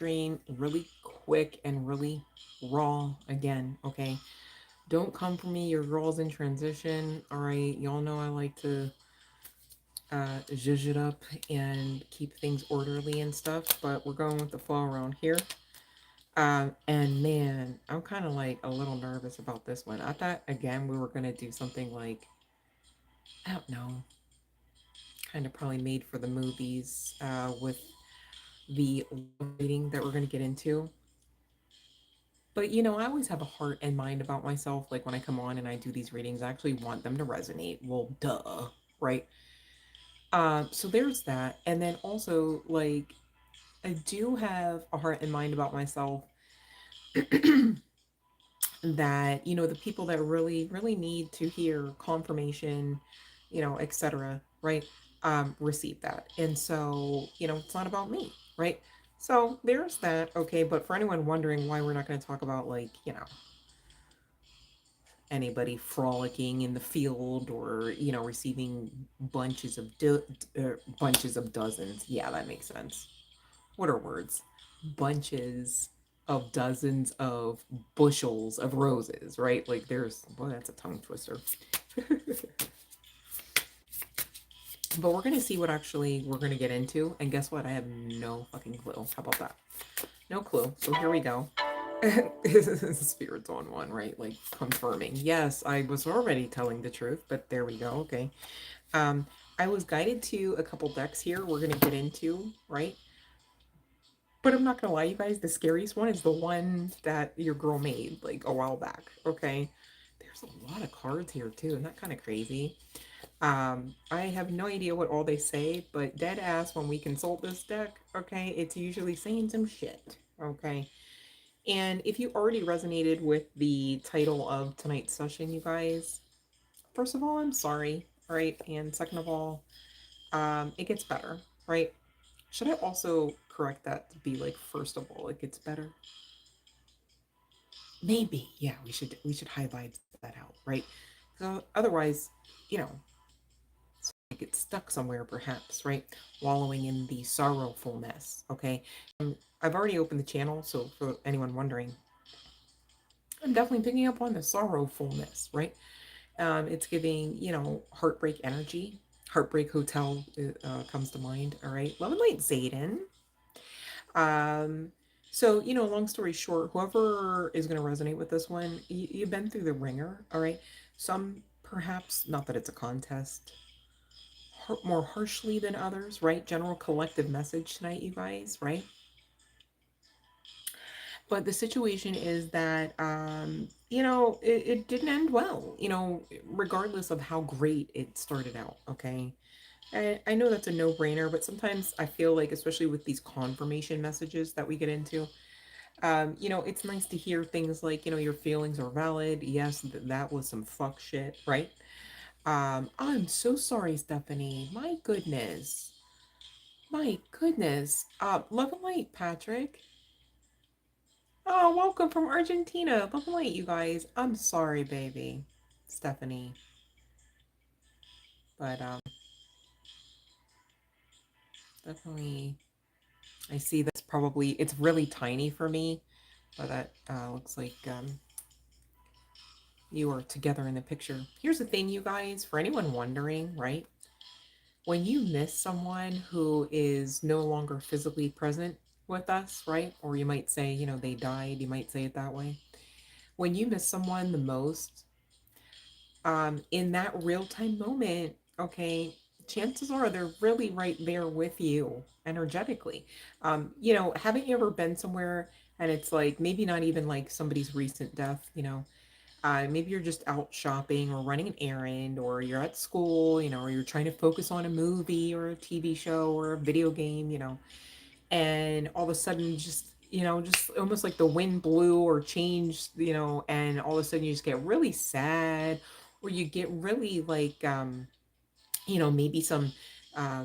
stream really quick and really raw again, okay? Don't come for me, your girl's in transition, all right? Y'all know I like to zhuzh it up and keep things orderly and stuff, but we're going with the flow around here. And man, I'm kind of like a little nervous about this one. I thought again we were gonna do something like, I don't know, kind of probably made for the movies with the love reading that we're gonna get into. But you know, I always have a heart and mind about myself. Like when I come on and I do these readings, I actually want them to resonate. Well, duh, right? So there's that. And then also, like, I do have a heart and mind about myself that, you know, the people that really, really need to hear confirmation, you know, etc., right? Receive that. And so, you know, it's not about me, right? So there's that. Okay. But for anyone wondering why we're not going to talk about, like, you know, anybody frolicking in the field or, you know, receiving bunches of dozens. Yeah, that makes sense. What are words? Bunches of dozens of bushels of roses, right? Like there's, boy, that's a tongue twister. But we're gonna see what actually we're gonna get into. And guess what? I have no fucking clue. How about that? No clue. So here we go. Spirits on one, right? Like confirming. Yes, I was already telling the truth, but there we go. Okay. Um, I was guided to a couple decks here we're gonna get into, right? But I'm not gonna lie, you guys, the scariest one is the one that your girl made like a while back. Okay. There's a lot of cards here too. Isn't that kind of crazy? I have no idea what all they say, but dead ass when we consult this deck, okay, it's usually saying some shit. Okay. And if you already resonated with the title of tonight's session, you guys, first of all, I'm sorry. All right. And second of all, it gets better, right? Should I also correct that to be like, first of all, it gets better? Maybe. Yeah, we should highlight that out, right? So otherwise, you know, get stuck somewhere perhaps, right? Wallowing in the sorrowfulness, okay? I've already opened the channel, so for anyone wondering, I'm definitely picking up on the sorrowfulness, right? It's giving, you know, heartbreak energy. Heartbreak Hotel comes to mind, all right? Love and Light Zayden. Um, so, you know, long story short, whoever is going to resonate with this one, you've been through the ringer, all right? Some perhaps, not that it's a contest, more harshly than others, right? General collective message tonight, you guys, right? But the situation is that, you know, it didn't end well, you know, regardless of how great it started out, okay? I know that's a no brainer, but sometimes I feel like, especially with these confirmation messages that we get into, you know, it's nice to hear things like, you know, your feelings are valid. Yes, that was some fuck shit, right? I'm so sorry, Stephanie. My goodness. My goodness. Love and light, Patrick. Oh, welcome from Argentina. Love and light, you guys. I'm sorry, baby. Stephanie. But definitely I see that's probably it's really tiny for me, but that looks like you are together in the picture. Here's the thing, you guys, for anyone wondering, right? When you miss someone who is no longer physically present with us, right? Or you might say, you know, they died, you might say it that way. When you miss someone the most, in that real time moment, okay, chances are they're really right there with you energetically. You know, haven't you ever been somewhere and it's like maybe not even like somebody's recent death, you know? Maybe you're just out shopping or running an errand, or you're at school, you know, or you're trying to focus on a movie or a TV show or a video game, you know, and all of a sudden, just, you know, just almost like the wind blew or changed, you know, and all of a sudden you just get really sad, or you get really like, you know, maybe some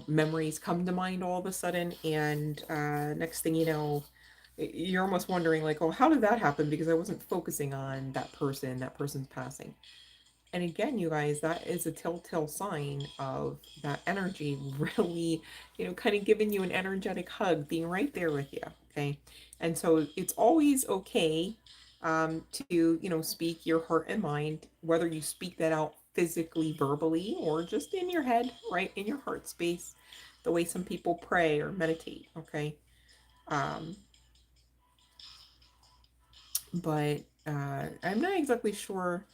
memories come to mind all of a sudden, and next thing you know, you're almost wondering like, oh, how did that happen? Because I wasn't focusing on that person's passing. And again, you guys, that is a telltale sign of that energy really, you know, kind of giving you an energetic hug, being right there with you. Okay. And so it's always okay to, speak your heart and mind, whether you speak that out physically, verbally, or just in your head, right? In your heart space, the way some people pray or meditate. Okay. Um, but I'm not exactly sure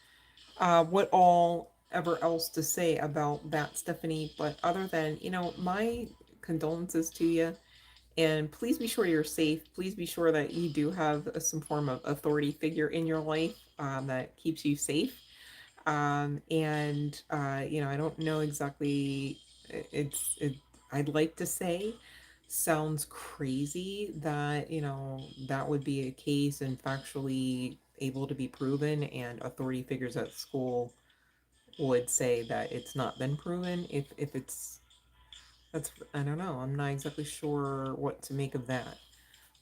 what all ever else to say about that, Stephanie. But other than, my condolences to you. And please be sure you're safe. Please be sure that you do have some form of authority figure in your life that keeps you safe. I don't know exactly. It. I'd like to say, sounds crazy that that would be a case and factually able to be proven, and authority figures at school would say that it's not been proven. If it's that's I don't know. I'm not exactly sure what to make of that.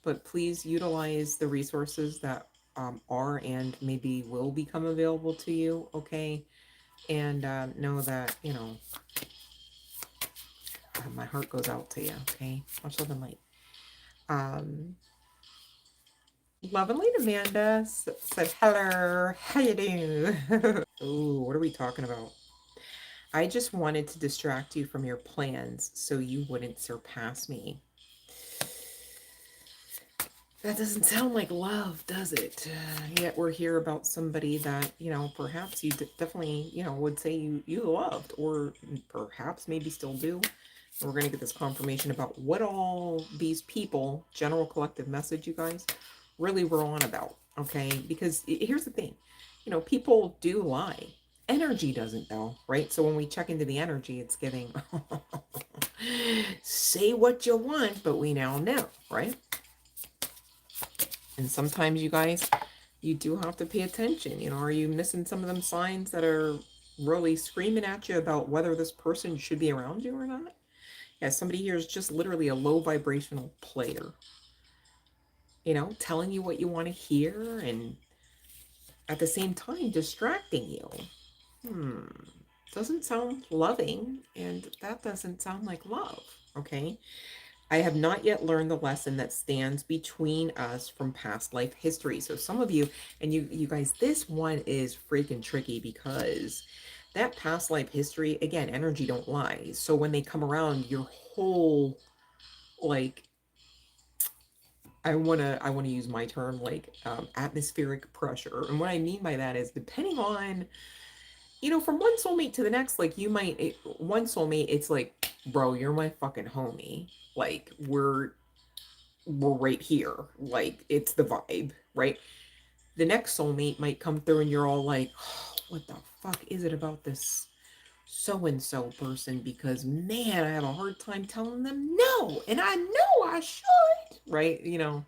But please utilize the resources that are and maybe will become available to you. Okay, and know that my heart goes out to you. Okay, much love and light. Um, Love and light. Amanda said hello. How you doing? Ooh, what are we talking about? I just wanted to distract you from your plans so you wouldn't surpass me. That doesn't sound like love, does it? Yet we're here about somebody that, perhaps you definitely, would say you loved, or perhaps maybe still do. And we're going to get this confirmation about what all these people, general collective message, you guys, really were on about. Okay? Because here's the thing, people do lie. Energy doesn't, though, right? So when we check into the energy, it's giving, say what you want, but we now know, right? And sometimes, you guys, you do have to pay attention. Are you missing some of them signs that are really screaming at you about whether this person should be around you or not? Yeah, somebody here is just literally a low vibrational player, telling you what you want to hear and at the same time distracting you. Hmm. Doesn't sound loving, and that doesn't sound like love. Okay. I have not yet learned the lesson that stands between us from past life history. So some of you, and you guys, this one is freaking tricky because that past life history, again, energy don't lie. So when they come around, your whole, like, I wanna use my term, like, atmospheric pressure. And what I mean by that is, depending on, from one soulmate to the next, like, one soulmate, it's like, bro, you're my fucking homie. Like, we're right here. Like, it's the vibe, right? The next soulmate might come through and you're all like, oh, what the fuck is it about this so and so person? Because man, I have a hard time telling them no, and I know I should, right? You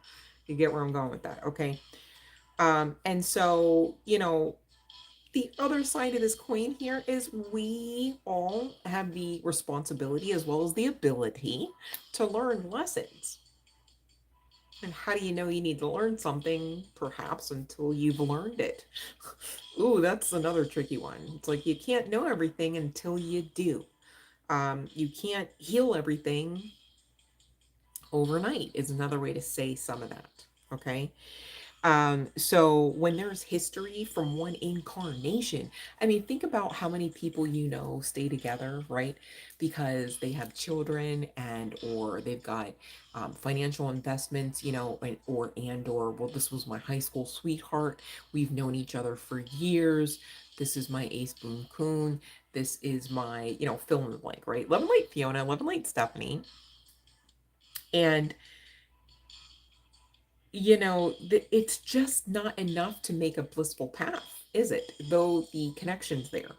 get where I'm going with that, okay? And so, the other side of this coin here is we all have the responsibility as well as the ability to learn lessons. And how do you know you need to learn something? Perhaps until you've learned it. Ooh, that's another tricky one. It's like you can't know everything until you do. You can't heal everything overnight, is another way to say some of that. Okay. So when there's history from one incarnation, I mean, think about how many people stay together, right? Because they have children or they've got financial investments, or well, this was my high school sweetheart. We've known each other for years. This is my ace boon coon. This is my, fill in the blank, right? Love and light, Fiona. Love and light, Stephanie. And it's just not enough to make a blissful path, is it? Though the connection's there,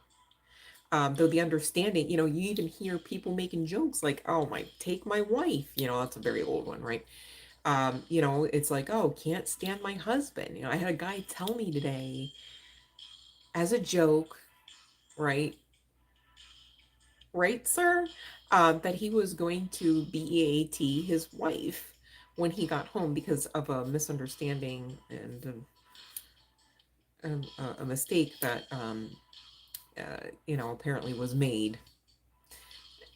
though the understanding, you even hear people making jokes like, oh, take my wife, that's a very old one, right? It's like, oh, can't stand my husband. I had a guy tell me today as a joke, right? Right, sir? That he was going to BEAT his wife when he got home because of a misunderstanding and a mistake that apparently was made.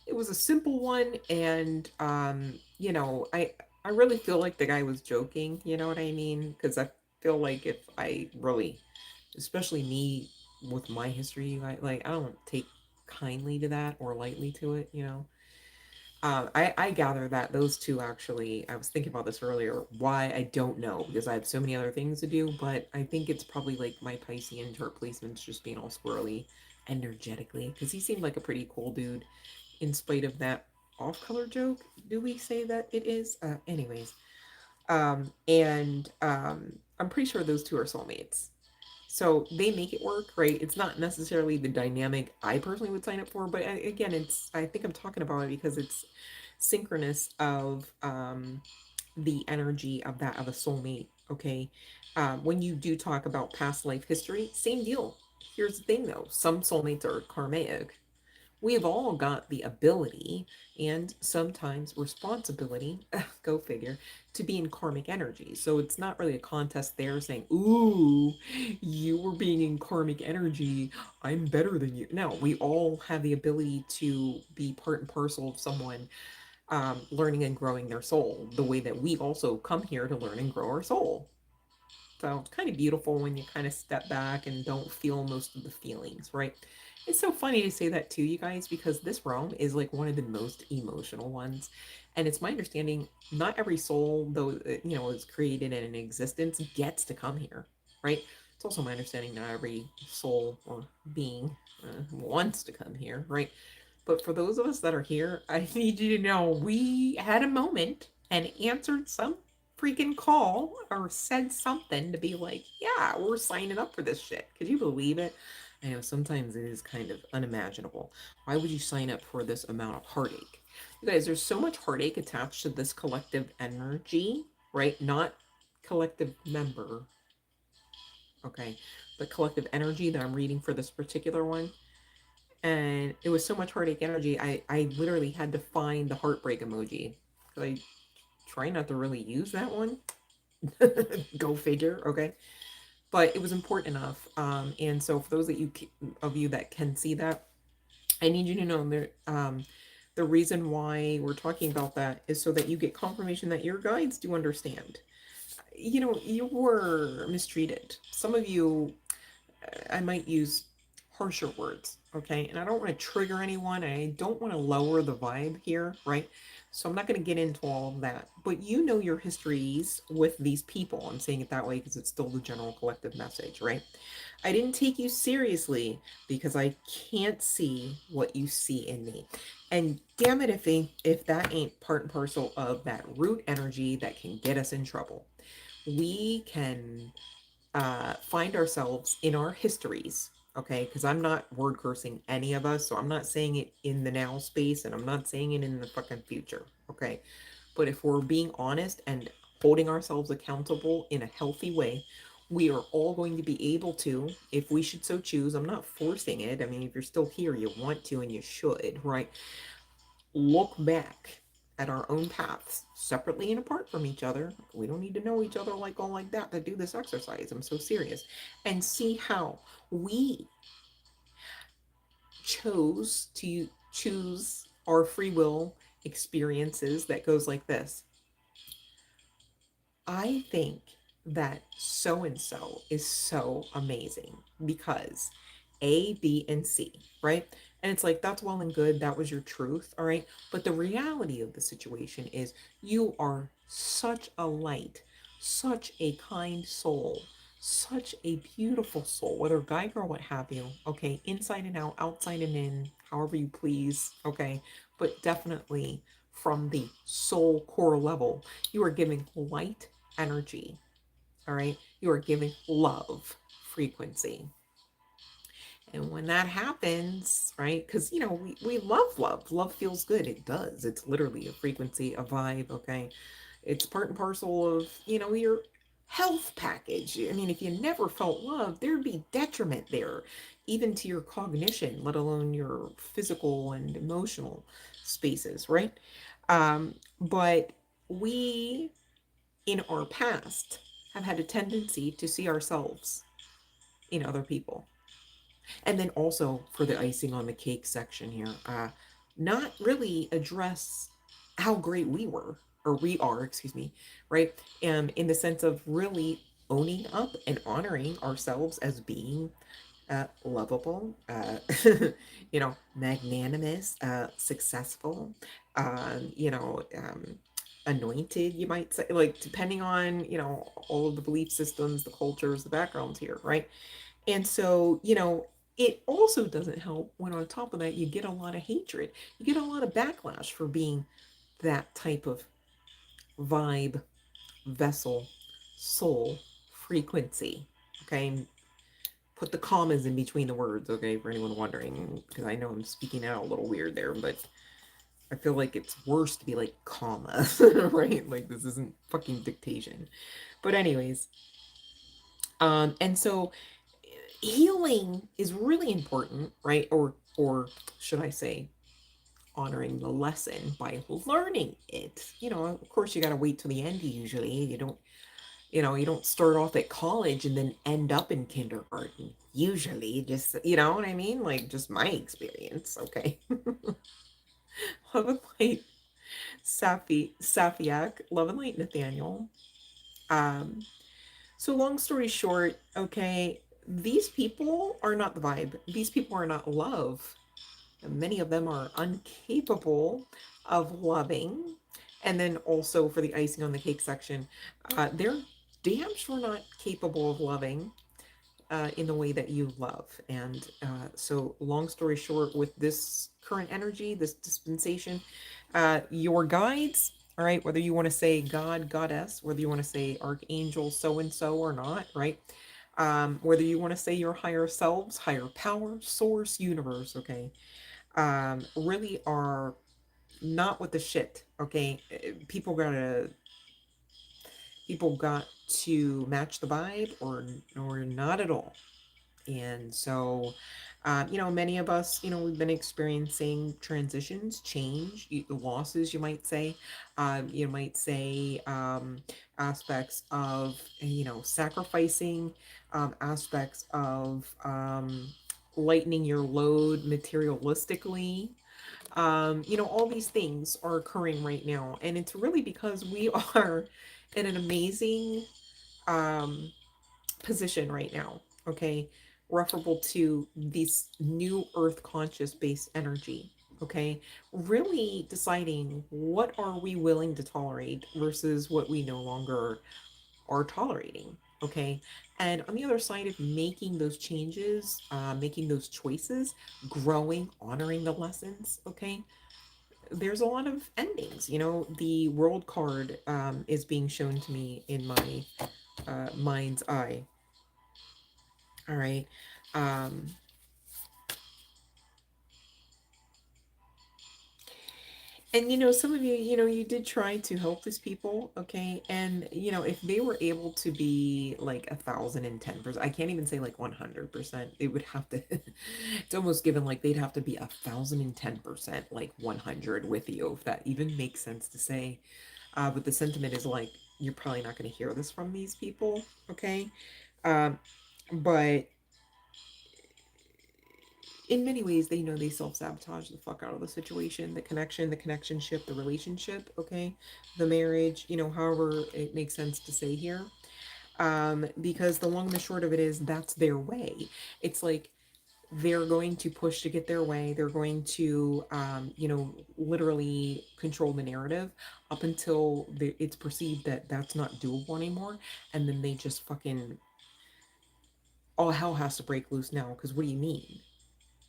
It was a simple one, and I I really feel like the guy was joking, you know what I mean? Because I feel like if I really, especially me with my history, like I don't take kindly to that or lightly to it, you know. I gather that those two actually, I was thinking about this earlier, why I don't know, because I have so many other things to do, but I think it's probably like my Piscean chart placement's just being all squirrely energetically, because he seemed like a pretty cool dude in spite of that off-color joke. Do we say that it is? Anyways, and I'm pretty sure those two are soulmates. So they make it work, right? It's not necessarily the dynamic I personally would sign up for, but again, it's I think I'm talking about it because it's synchronous of the energy of that of a soulmate. Okay, when you do talk about past life history, same deal. Here's the thing, though: some soulmates are karmic. We've all got the ability and sometimes responsibility, go figure, to be in karmic energy. So it's not really a contest there saying, ooh, you were being in karmic energy. I'm better than you. No, we all have the ability to be part and parcel of someone learning and growing their soul the way that we also come here to learn and grow our soul. So it's kind of beautiful when you kind of step back and don't feel most of the feelings, right? It's so funny to say that too, you guys, because this realm is like one of the most emotional ones. And it's my understanding not every soul, though, is created in an existence, gets to come here, right? It's also my understanding not every soul or being wants to come here, right? But for those of us that are here, I need you to know we had a moment and answered some freaking call or said something to be like, yeah, we're signing up for this shit. Could you believe it? I know sometimes it is kind of unimaginable. Why would you sign up for this amount of heartache? You guys, there's so much heartache attached to this collective energy, right? Not collective member, okay, but collective energy that I'm reading for this particular one. And it was so much heartache energy. I literally had to find the heartbreak emoji because I try not to really use that one. Go figure. Okay, but it was important enough. And so for those of you that can see that, I need you to know that the reason why we're talking about that is so that you get confirmation that your guides do understand. You know, you were mistreated. Some of you, I might use harsher words, okay? And I don't want to trigger anyone. I don't want to lower the vibe here, right? So I'm not going to get into all of that. But you know your histories with these people. I'm saying it that way because it's still the general collective message, right? I didn't take you seriously because I can't see what you see in me. And damn it if that ain't part and parcel of that root energy that can get us in trouble. We can find ourselves in our histories, okay? Because I'm not word cursing any of us, so I'm not saying it in the now space and I'm not saying it in the fucking future, okay? But if we're being honest and holding ourselves accountable in a healthy way, we are all going to be able to, if we should so choose. I'm not forcing it. I mean, if you're still here, you want to and you should, right? Look back at our own paths separately and apart from each other. We don't need to know each other like all like that to do this exercise. I'm so serious. And see how we chose to choose our free will experiences that goes like this. I think that so and so is so amazing because A, B, and C, right? And it's like, that's well and good. That was your truth, all right? But the reality of the situation is you are such a light, such a kind soul, such a beautiful soul, whether guy, girl, what have you, okay? Inside and out, outside and in, however you please, okay? But definitely from the soul core level, you are giving light energy. All right. You are giving love frequency. And when that happens, right? Because, we love love. Love feels good. It does. It's literally a frequency, a vibe. Okay. It's part and parcel of, your health package. I mean, if you never felt love, there'd be detriment there, even to your cognition, let alone your physical and emotional spaces, right? But we in our past have had a tendency to see ourselves in other people. And then also for the icing on the cake section here, not really address how great we were. or we are, excuse me, right? In the sense of really owning up and honoring ourselves as being lovable, magnanimous, successful, anointed, you might say, like, depending on, all of the belief systems, the cultures, the backgrounds here, right? And so, it also doesn't help when on top of that, you get a lot of hatred. You get a lot of backlash for being that type of vibe, vessel, soul, frequency. Okay, put the commas in between the words, okay, for anyone wondering, because I know I'm speaking out a little weird there, but I feel like it's worse to be like comma, right? Like this isn't fucking dictation. But anyways, and so healing is really important, right? Or should I say honoring the lesson by learning it. Of course you got to wait till the end usually. You don't start off at college and then end up in kindergarten. Usually, just, you know what I mean? Like, just my experience, okay? Love and Light, Safiak, Love and Light, Nathaniel. Um, so long story short, okay, these people are not the vibe. These people are not love. Many of them are incapable of loving. And then also for the icing on the cake section, they're damn sure not capable of loving in the way that you love. And so, long story short, with this current energy, this dispensation, your guides, all right, whether you want to say God, Goddess, whether you want to say Archangel, so and so or not, right? Whether you want to say your higher selves, higher power, source, universe, okay, really are not with the shit, okay? People got to match the vibe or not at all. And so, many of us, we've been experiencing transitions, change, losses, you might say. You might say aspects of, sacrificing, aspects of lightening your load materialistically. All these things are occurring right now. And it's really because we are in an amazing um, position right now, okay, referable to this new earth conscious based energy, okay, really deciding what are we willing to tolerate versus what we no longer are tolerating, okay. And on the other side of making those changes, making those choices, growing, honoring the lessons, okay, there's a lot of endings. The world card is being shown to me in my mind's eye. All right. Um, and some of you, you did try to help these people, okay? And if they were able to be like 1,010%, I can't even say like 100%. They would have to. It's almost given like they'd have to be 1,010%, like 100 with you, if that even makes sense to say. But the sentiment is like you're probably not going to hear this from these people, okay? Um, but in many ways, they know they self-sabotage the fuck out of the situation, the connection, the connectionship, the relationship, okay, the marriage, however it makes sense to say here. Because the long and the short of it is that's their way. It's like they're going to push to get their way. They're going to literally control the narrative up until it's perceived that that's not doable anymore, and then they just fucking all hell has to break loose now. Because what do you mean?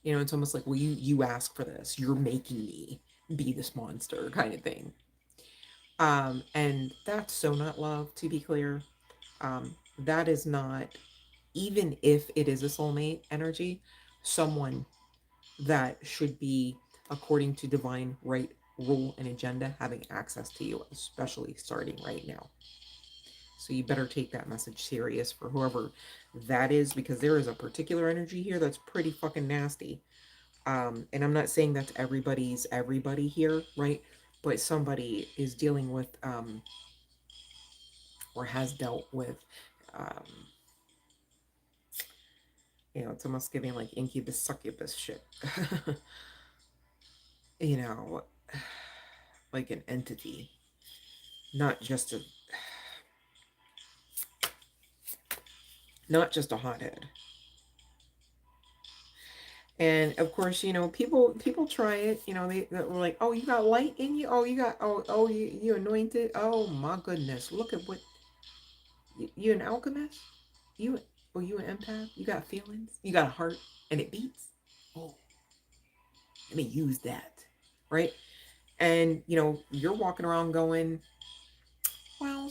It's almost like, well, you ask for this. You're making me be this monster kind of thing. And that's so not love, to be clear. That is not, even if it is a soulmate energy, someone that should be, according to divine right, rule, and agenda, having access to you, especially starting right now. So you better take that message serious for whoever that is, because there is a particular energy here that's pretty fucking nasty. And I'm not saying that's everybody here, right? But somebody is dealing with or has dealt with um, it's almost giving like incubus succubus shit. you know, like an entity. not just a not just a hothead. And of course, people try it. They're like, "Oh, you got light in you. Oh, you anointed. Oh my goodness, look at what you an alchemist. You you an empath. You got feelings. You got a heart, and it beats. Oh, let me use that, right? And you're walking around going, "Wow,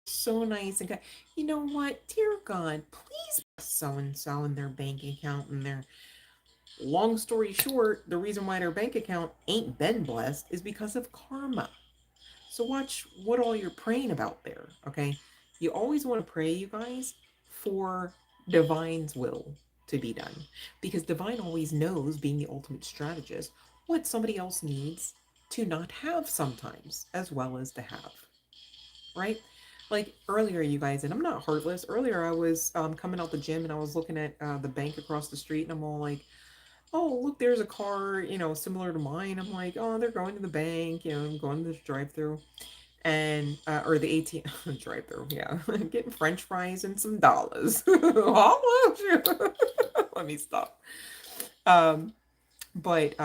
so nice and good. You know what, dear God, please bless so and so in their bank account and their." Long story short, the reason why their bank account ain't been blessed is because of karma. So watch what all you're praying about there, okay? You always want to pray, you guys, for divine's will to be done. Because divine always knows, being the ultimate strategist, what somebody else needs to not have sometimes, as well as to have, right? Like earlier, you guys, and I'm not heartless. Earlier, I was coming out the gym and I was looking at the bank across the street, and I'm all like, oh, look, there's a car, similar to mine. I'm like, oh, they're going to the bank, I'm going to the drive through and, or the ATM drive through, yeah, getting French fries and some dollars. Let me stop. Um, but,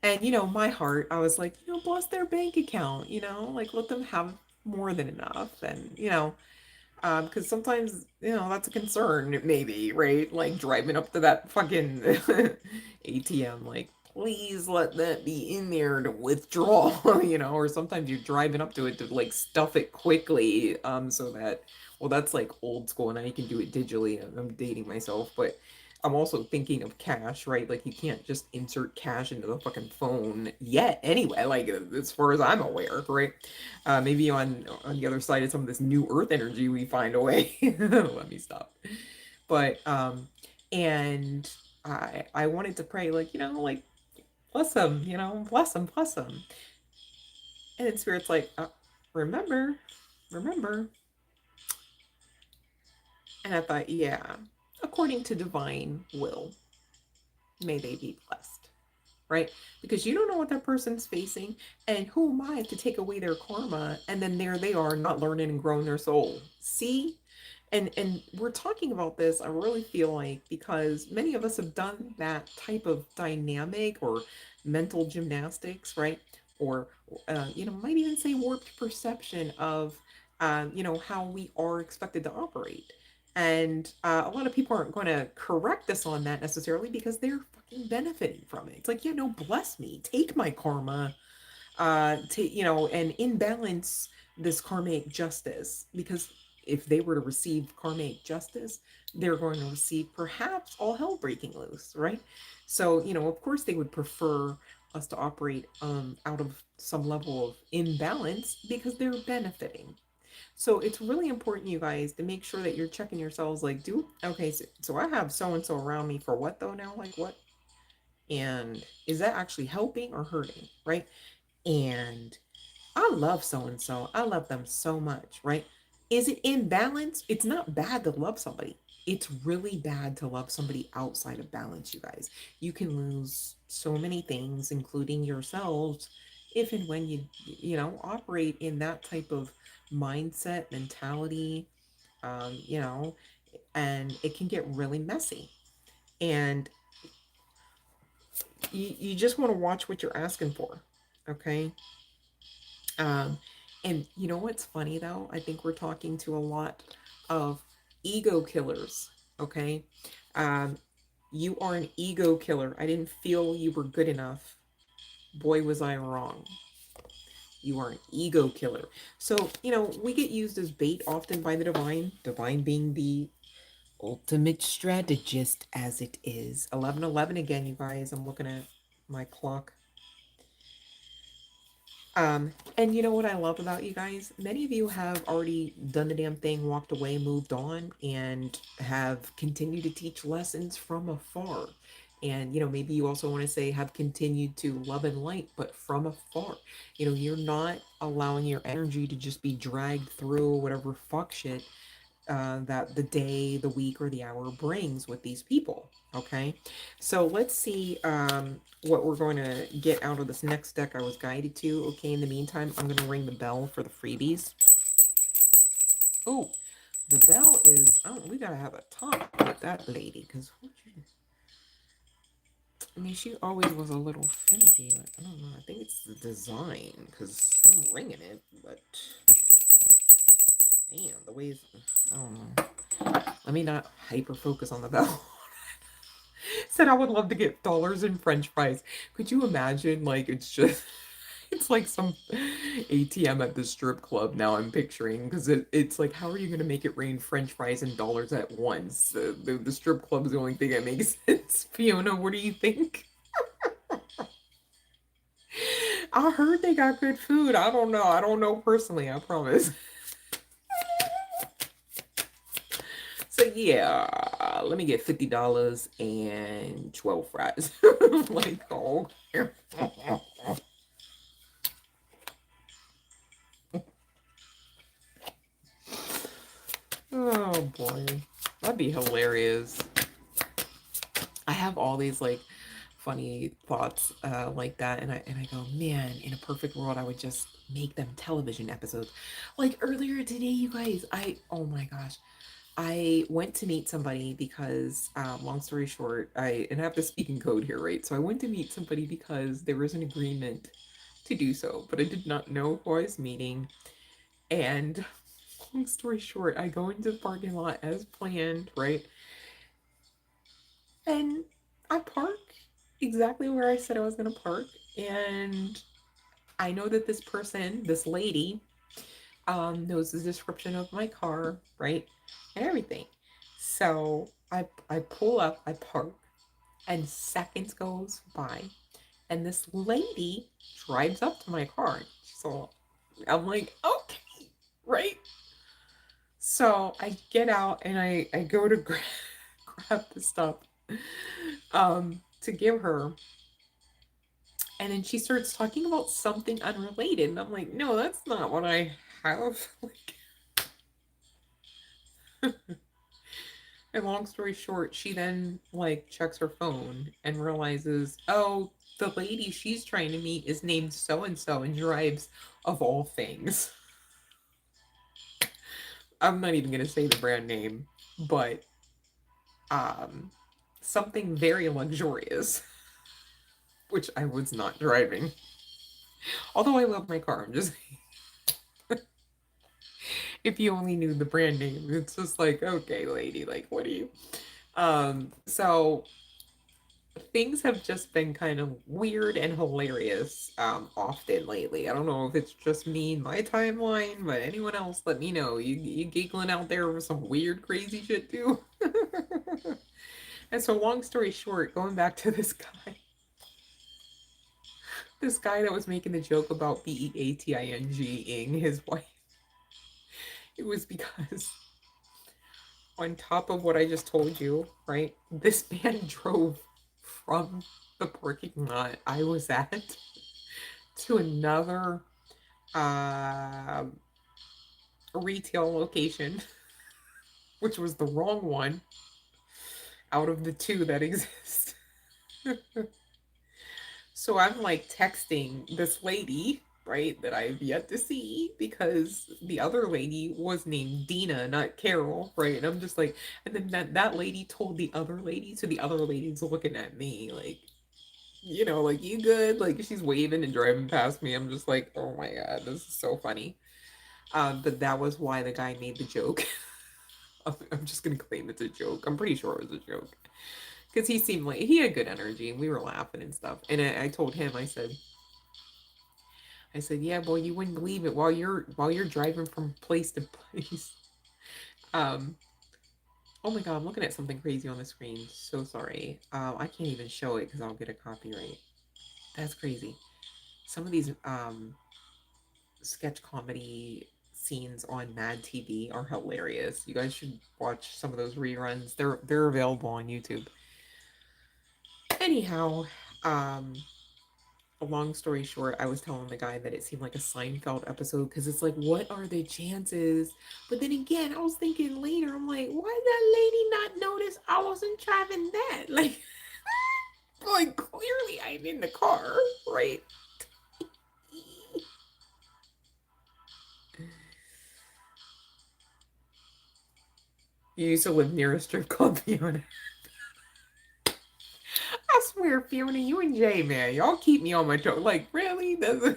and, my heart, I was like, bless their bank account, like let them have more than enough. And, because sometimes that's a concern, maybe, right? Like driving up to that fucking ATM, like please let that be in there to withdraw, or sometimes you're driving up to it to like stuff it quickly, so that, well, that's like old school, and now you can do it digitally. I'm dating myself, but I'm also thinking of cash, right? Like you can't just insert cash into the fucking phone yet anyway, like as far as I'm aware, right? Maybe on the other side of some of this new earth energy we find a way. Let me stop. But and I wanted to pray, like, like bless them, bless them. And then spirit's like, remember, remember. And I thought, yeah, according to divine will, may they be blessed, right? Because you don't know what that person's facing, and who am I to take away their karma? And then there they are, not learning and growing their soul. See, and we're talking about this, I really feel like, because many of us have done that type of dynamic or mental gymnastics, right? Or might even say warped perception of how we are expected to operate. And a lot of people aren't going to correct us on that necessarily because they're fucking benefiting from it. It's like, yeah, no, bless me, take my karma, to and imbalance this karmic justice, because if they were to receive karmic justice, they're going to receive perhaps all hell breaking loose, right? So of course they would prefer us to operate out of some level of imbalance because they're benefiting. So it's really important, you guys, to make sure that you're checking yourselves, like, okay, so I have so and so around me for what though now, like what, and is that actually helping or hurting, right? And I love so and so. I love them so much, right? Is it in balance? It's not bad to love somebody. It's really bad to love somebody outside of balance, you guys. You can lose so many things, including yourselves, if and when you operate in that type of mindset, mentality, you know, and it can get really messy. And you just want to watch what you're asking for, okay? Um, and you know what's funny though? I think we're talking to a lot of ego killers. Okay. Um, you are an ego killer. I didn't feel you were good enough. Boy, was I wrong. You are an ego killer. So, we get used as bait often by the divine being the ultimate strategist as it is. 11:11 again, you guys. I'm looking at my clock. And you know what I love about you guys? Many of you have already done the damn thing, walked away, moved on, and have continued to teach lessons from afar. And, maybe you also want to say have continued to love and light, but from afar. You're not allowing your energy to just be dragged through whatever fuck shit, that the day, the week, or the hour brings with these people. Okay, so let's see what we're going to get out of this next deck I was guided to. Okay, in the meantime, I'm going to ring the bell for the freebies. Oh, the bell is, oh, we got to have a talk with that lady because, I mean, she always was a little finicky. But I don't know. I think it's the design because I'm ringing it, but damn, the ways, I don't know. Let me not hyper focus on the bell. Said I would love to get dollars and French fries. Could you imagine? Like, it's just, it's like some ATM at the strip club now I'm picturing because it's like, how are you going to make it rain French fries and dollars at once? The strip club is the only thing that makes sense. Fiona, what do you think? I heard they got good food. I don't know. I don't know personally, I promise. So yeah, let me get $50 and 12 fries. Like, oh. Oh boy. That'd be hilarious. I have all these like funny thoughts like that, and I go, man, in a perfect world I would just make them television episodes. Like earlier today, you guys, oh my gosh. I went to meet somebody because, long story short, and I have to speak in code here, right? So I went to meet somebody because there was an agreement to do so, but I did not know who I was meeting. And long story short, I go into the parking lot as planned, right? And I park exactly where I said I was going to park. And I know that this person, this lady, knows the description of my car, right? And everything. So I pull up, I park, and seconds goes by, and this lady drives up to my car. So I'm like, okay, right? So I get out and I go to grab the stuff to give her. And then she starts talking about something unrelated. And I'm like, no, that's not what I have. Like, and long story short, she then like checks her phone and realizes, oh, the lady she's trying to meet is named so and so and drives, of all things. I'm not even gonna say the brand name, but um something very luxurious, which I was not driving. Although I love my car, I'm just, if you only knew the brand name, it's just like, okay, lady, like what are you? So things have just been kind of weird and hilarious often lately. I don't know if it's just me and my timeline, but anyone else, let me know. You giggling out there with some weird, crazy shit too? And so, long story short, going back to this guy that was making the joke about beating his wife, it was because on top of what I just told you, right? This man drove from the parking lot I was at to another uh, retail location, which was the wrong one out of the two that exist. So I'm like texting this lady, right, that I've yet to see because the other lady was named Dina, not Carol, right? And I'm just like, and then that lady told the other lady, so the other lady's looking at me like, like, you good? Like, she's waving and driving past me. I'm just like, oh my God, this is so funny. But that was why the guy made the joke. I'm just gonna claim it's a joke. I'm pretty sure it was a joke because he seemed like he had good energy and we were laughing and stuff. And I told him, I said, yeah, boy, you wouldn't believe it. While you're driving from place to place, um, oh my God, I'm looking at something crazy on the screen. So sorry. I can't even show it because I'll get a copyright. That's crazy. Some of these sketch comedy scenes on Mad TV are hilarious. You guys should watch some of those reruns. They're available on YouTube. Anyhow, um, a long story short, I was telling the guy that it seemed like a Seinfeld episode because it's like, what are the chances? But then again, I was thinking later, I'm like, why did that lady not notice I wasn't driving that? Like clearly I'm in the car, right? You used to live near a strip club, Fiona. I swear, Fiona, you and Jay, man, y'all keep me on my toes. Like, really? That's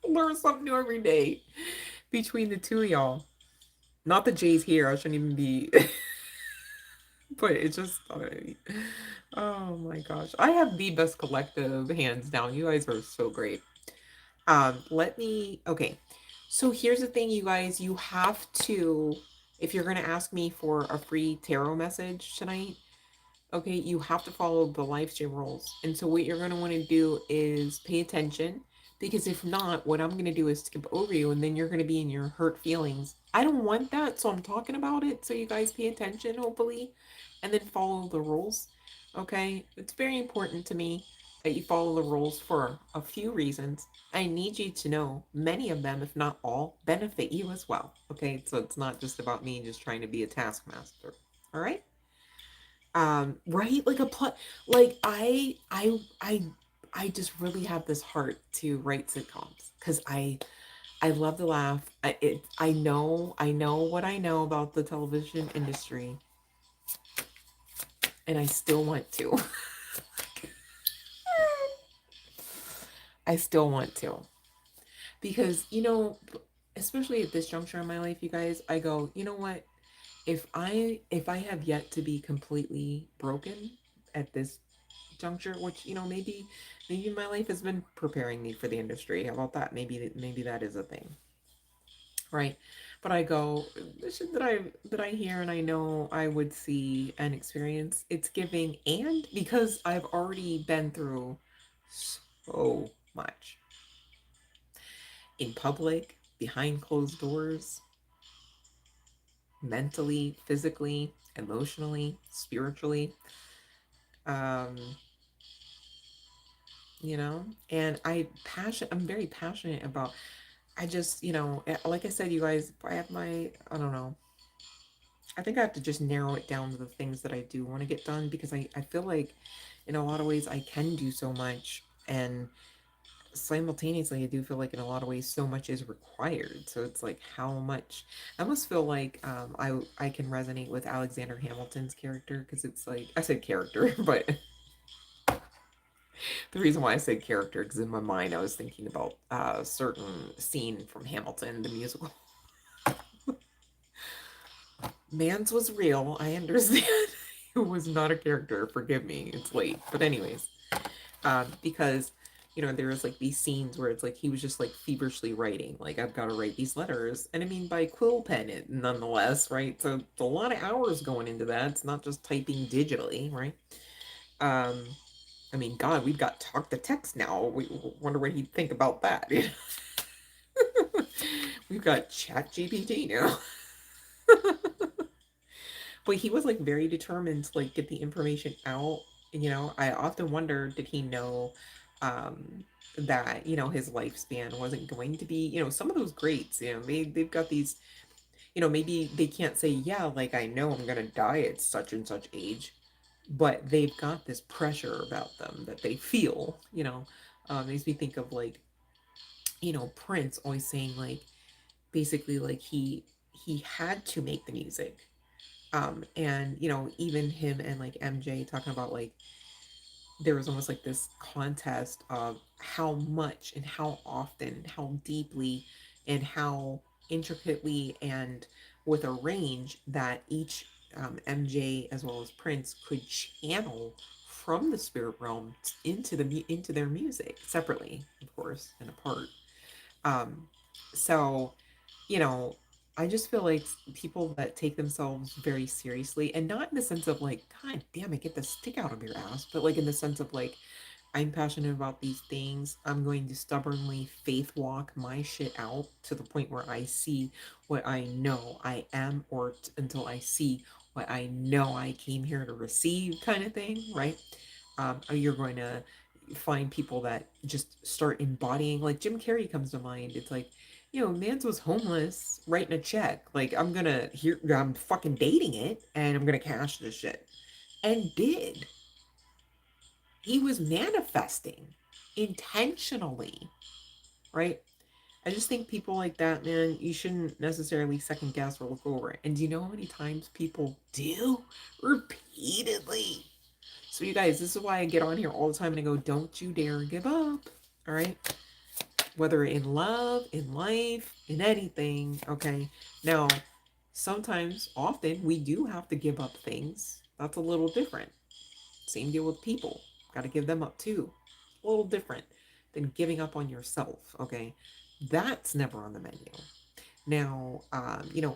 learn something new every day between the two of y'all. Not that Jay's here. I shouldn't even be. But it's just. Oh my gosh. I have the best collective, hands down. You guys are so great. Let me. Okay. So here's the thing, you guys. You have to. If you're going to ask me for a free tarot message tonight, okay, you have to follow the live stream rules. And so what you're going to want to do is pay attention, because if not, what I'm going to do is skip over you and then you're going to be in your hurt feelings. I don't want that, so I'm talking about it so you guys pay attention, hopefully, and then follow the rules. Okay? It's very important to me that you follow the rules for a few reasons. I need you to know many of them, if not all, benefit you as well. Okay? So it's not just about me just trying to be a taskmaster. All right? Right, like a plot, like I just really have this heart to write sitcoms because I love to laugh. I know what I know about the television industry, and I still want to. I still want to, because especially at this juncture in my life, you guys, I go, you know what, if I have yet to be completely broken at this juncture, which maybe my life has been preparing me for the industry. How about that? Maybe that is a thing, right? But I go, the shit that I hear and I know I would see and experience, it's giving, and because I've already been through so much in public, behind closed doors, mentally, physically, emotionally, spiritually, um, and I'm very passionate about, I just, like I said, you guys, I don't know. I think I have to just narrow it down to the things that I do want to get done, because I feel like in a lot of ways I can do so much, and simultaneously I do feel like in a lot of ways so much is required. So it's like, how much, I almost feel like I can resonate with Alexander Hamilton's character, because it's like, I said character, but the reason why I said character, because in my mind I was thinking about a certain scene from Hamilton, the musical. Mans was real, I understand. It was not a character, forgive me, it's late. But anyways, because there was like these scenes where it's like he was just like feverishly writing, like, I've got to write these letters, and I mean by quill pen it nonetheless, right? So it's a lot of hours going into that. It's not just typing digitally, right? um I mean, God, we've got talk to text now. We wonder what he'd think about that. We've got Chat GPT now. But he was like very determined to like get the information out. I often wonder, did he know that his lifespan wasn't going to be, some of those greats, they've got these, maybe they can't say, yeah, like, I know I'm gonna die at such and such age, but they've got this pressure about them that they feel. Makes me think of like, Prince always saying like, basically like he had to make the music. And even him and like MJ talking about like, there was almost like this contest of how much and how often, how deeply and how intricately and with a range that each MJ as well as Prince could channel from the spirit realm into their music separately, of course, and apart. Um, so, you know, I just feel like people that take themselves very seriously, and not in the sense of like, God damn it, get the stick out of your ass, but like in the sense of like, I'm passionate about these things. I'm going to stubbornly faith walk my shit out to the point where I see what I know I am, or until I see what I know I came here to receive, kind of thing, right? You're going to find people that just start embodying, like Jim Carrey comes to mind. It's like, Mans was homeless writing a check. Like, I'm fucking dating it and I'm gonna cash this shit. And did. He was manifesting intentionally, right? I just think people like that, man, you shouldn't necessarily second guess or look over it. And do you know how many times people do? Repeatedly. So, you guys, this is why I get on here all the time and I go, don't you dare give up. All right? Whether in love, in life, in anything. Okay? Now, sometimes, often, we do have to give up things. That's a little different. Same deal with people. Got to give them up too. A little different than giving up on yourself. Okay? That's never on the menu. Now,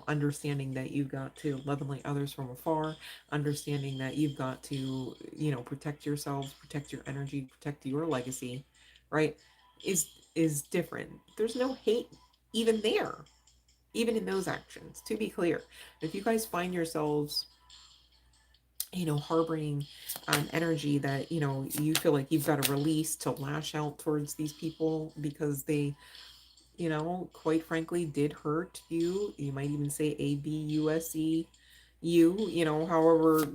understanding that you've got to love and light others from afar, understanding that you've got to, protect yourselves, protect your energy, protect your legacy, right? Is different. There's no hate even there, even in those actions. To be clear, if you guys find yourselves, harboring energy that you feel like you've got to release to lash out towards these people because they quite frankly, did hurt you. You might even say ABUSE, however,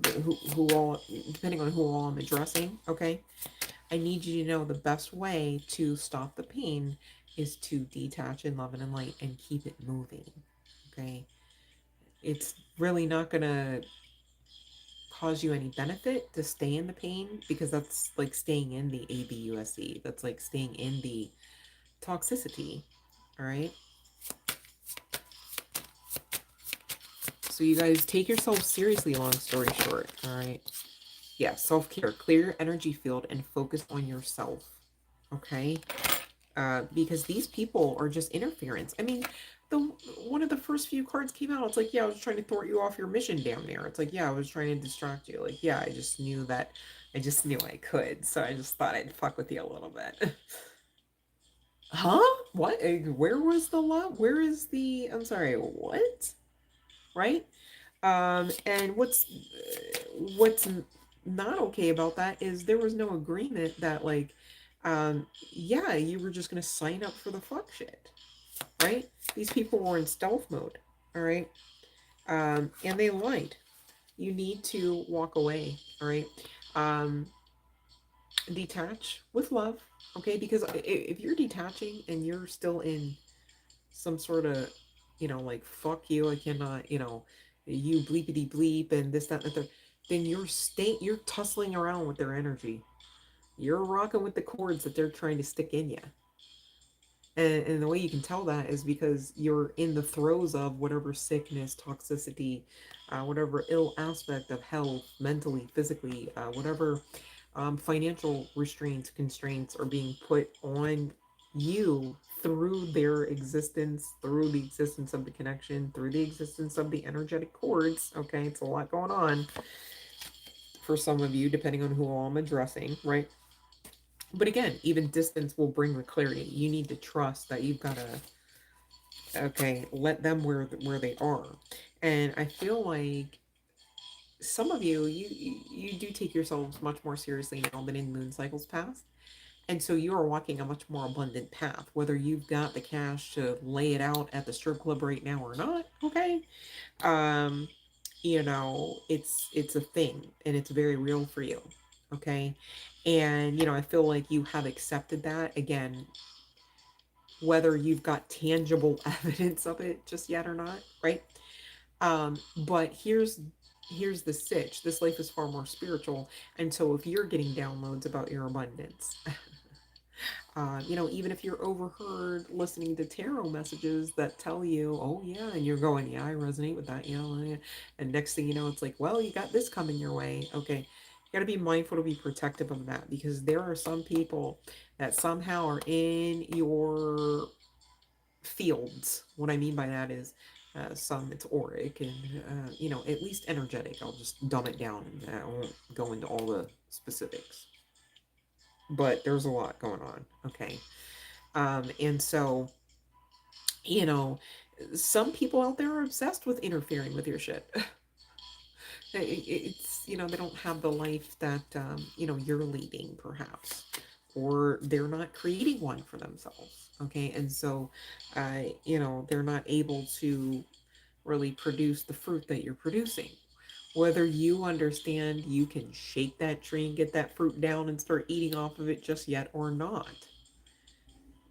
who all, depending on who all I'm addressing, okay? I need you to know the best way to stop the pain is to detach and love and light and keep it moving, okay? It's really not going to cause you any benefit to stay in the pain because that's like staying in the ABUSE. That's like staying in the toxicity, all right? So you guys take yourself seriously, long story short, all right? Yeah, self-care, clear your energy field and focus on yourself, okay? Because these people are just interference. I mean, the one of the first few cards came out, it's like, yeah, I was trying to thwart you off your mission down there. It's like, yeah, I was trying to distract you. Like, yeah, I just knew I could, so I just thought I'd fuck with you a little bit. Huh? What? Where was the love? Where is the, I'm sorry, what? Right? And what's not okay about that is there was no agreement that like, yeah, you were just gonna sign up for the fuck shit, right? These people were in stealth mode, all right, and they lied. You need to walk away, all right. Um, Detach with love, okay? Because if you're detaching and you're still in some sort of, like, fuck you, I cannot, you bleepity bleep and this, that, and the third, then you're tussling around with their energy. You're rocking with the cords that they're trying to stick in you. And the way you can tell that is because you're in the throes of whatever sickness, toxicity, whatever ill aspect of health, mentally, physically, whatever financial restraints, constraints are being put on you through their existence, through the existence of the connection, through the existence of the energetic cords. Okay, it's a lot going on for some of you, depending on who all I'm addressing, right? But again, even distance will bring the clarity. You need to trust that you've got to, okay, let them where they are. And I feel like some of you do take yourselves much more seriously now than in moon cycles past. And so you are walking a much more abundant path, whether you've got the cash to lay it out at the strip club right now or not. Okay. Um, it's a thing and it's very real for you. Okay. And I feel like you have accepted that again, whether you've got tangible evidence of it just yet or not, right? But here's the sitch. This life is far more spiritual. And so if you're getting downloads about your abundance, even if you're overheard listening to tarot messages that tell you, oh yeah, and you're going, yeah, I resonate with that, yeah. And next thing you know, it's like, well, you got this coming your way. Okay. You got to be mindful to be protective of that because there are some people that somehow are in your fields. What I mean by that is some it's auric and, at least energetic. I'll just dumb it down and I won't go into all the specifics. But there's a lot going on. Okay. And so, you know, some people out there are obsessed with interfering with your shit. It's, they don't have the life that, you're leading, perhaps. or they're not creating one for themselves. Okay. And so, they're not able to really produce the fruit that you're producing. Whether you understand you can shake that tree and get that fruit down and start eating off of it just yet or not,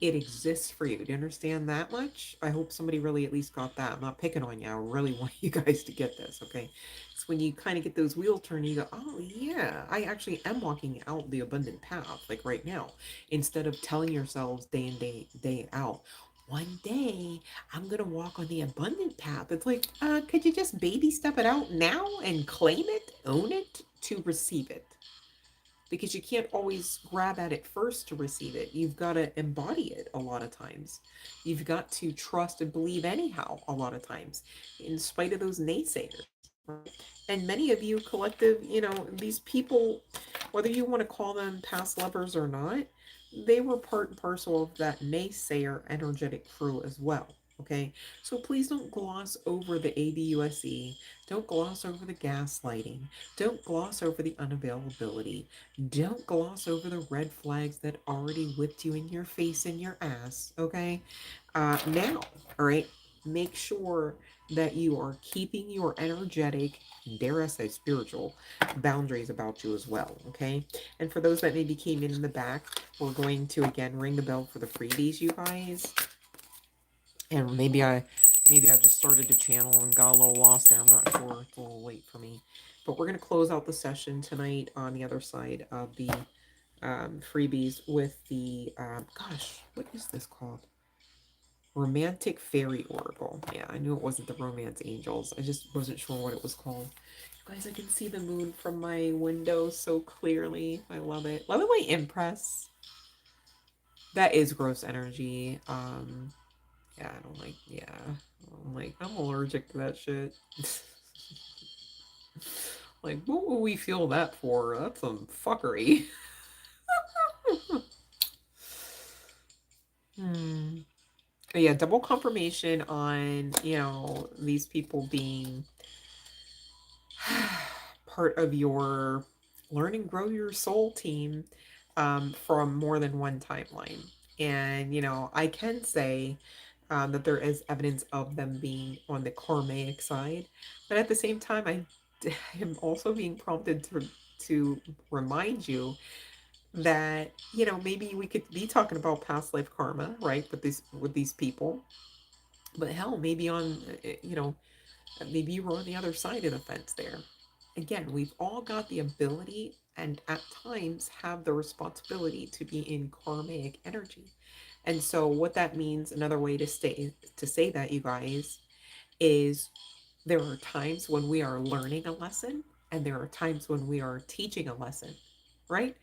it exists for you. Do you understand that much? I hope somebody really at least got that. I'm not picking on you. I really want you guys to get this, okay? It's when you kind of get those wheels turning, you go, oh, yeah, I actually am walking out the abundant path, like right now, instead of telling yourselves day in, day out, one day I'm going to walk on the abundant path. It's like, could you just baby step it out now and claim it, own it to receive it? Because you can't always grab at it first to receive it. You've got to embody it a lot of times. You've got to trust and believe anyhow a lot of times, in spite of those naysayers. Right? And many of you collective, these people, whether you want to call them past lovers or not, they were part and parcel of that naysayer energetic crew as well. Okay, so please don't gloss over the ABUSE. Don't gloss over the gaslighting. Don't gloss over the unavailability. Don't gloss over the red flags that already whipped you in your face and your ass, okay? Now, all right, make sure that you are keeping your energetic, dare I say spiritual, boundaries about you as well, okay? And for those that maybe came in the back, we're going to again ring the bell for the freebies, you guys. And maybe I just started to channel and got a little lost there. I'm not sure. It's a little late for me. But we're going to close out the session tonight on the other side of the freebies with the, gosh, what is this called? Romantic Fairy Oracle. Yeah, I knew it wasn't the Romance Angels. I just wasn't sure what it was called. You guys, I can see the moon from my window so clearly. I love it. Love it when I impress. That is gross energy. Yeah, I don't like, yeah. I'm allergic to that shit. Like, what would we feel that for? That's some fuckery. Hmm. But yeah, double confirmation on, these people being part of your learn and grow your soul team from more than one timeline. And, I can say that there is evidence of them being on the karmic side. But at the same time, I am also being prompted to remind you that, maybe we could be talking about past life karma, right? With these people. But hell, maybe on, maybe you were on the other side of the fence there. Again, we've all got the ability and at times have the responsibility to be in karmic energy. And so what that means, another way to say that, you guys, is there are times when we are learning a lesson and there are times when we are teaching a lesson, right?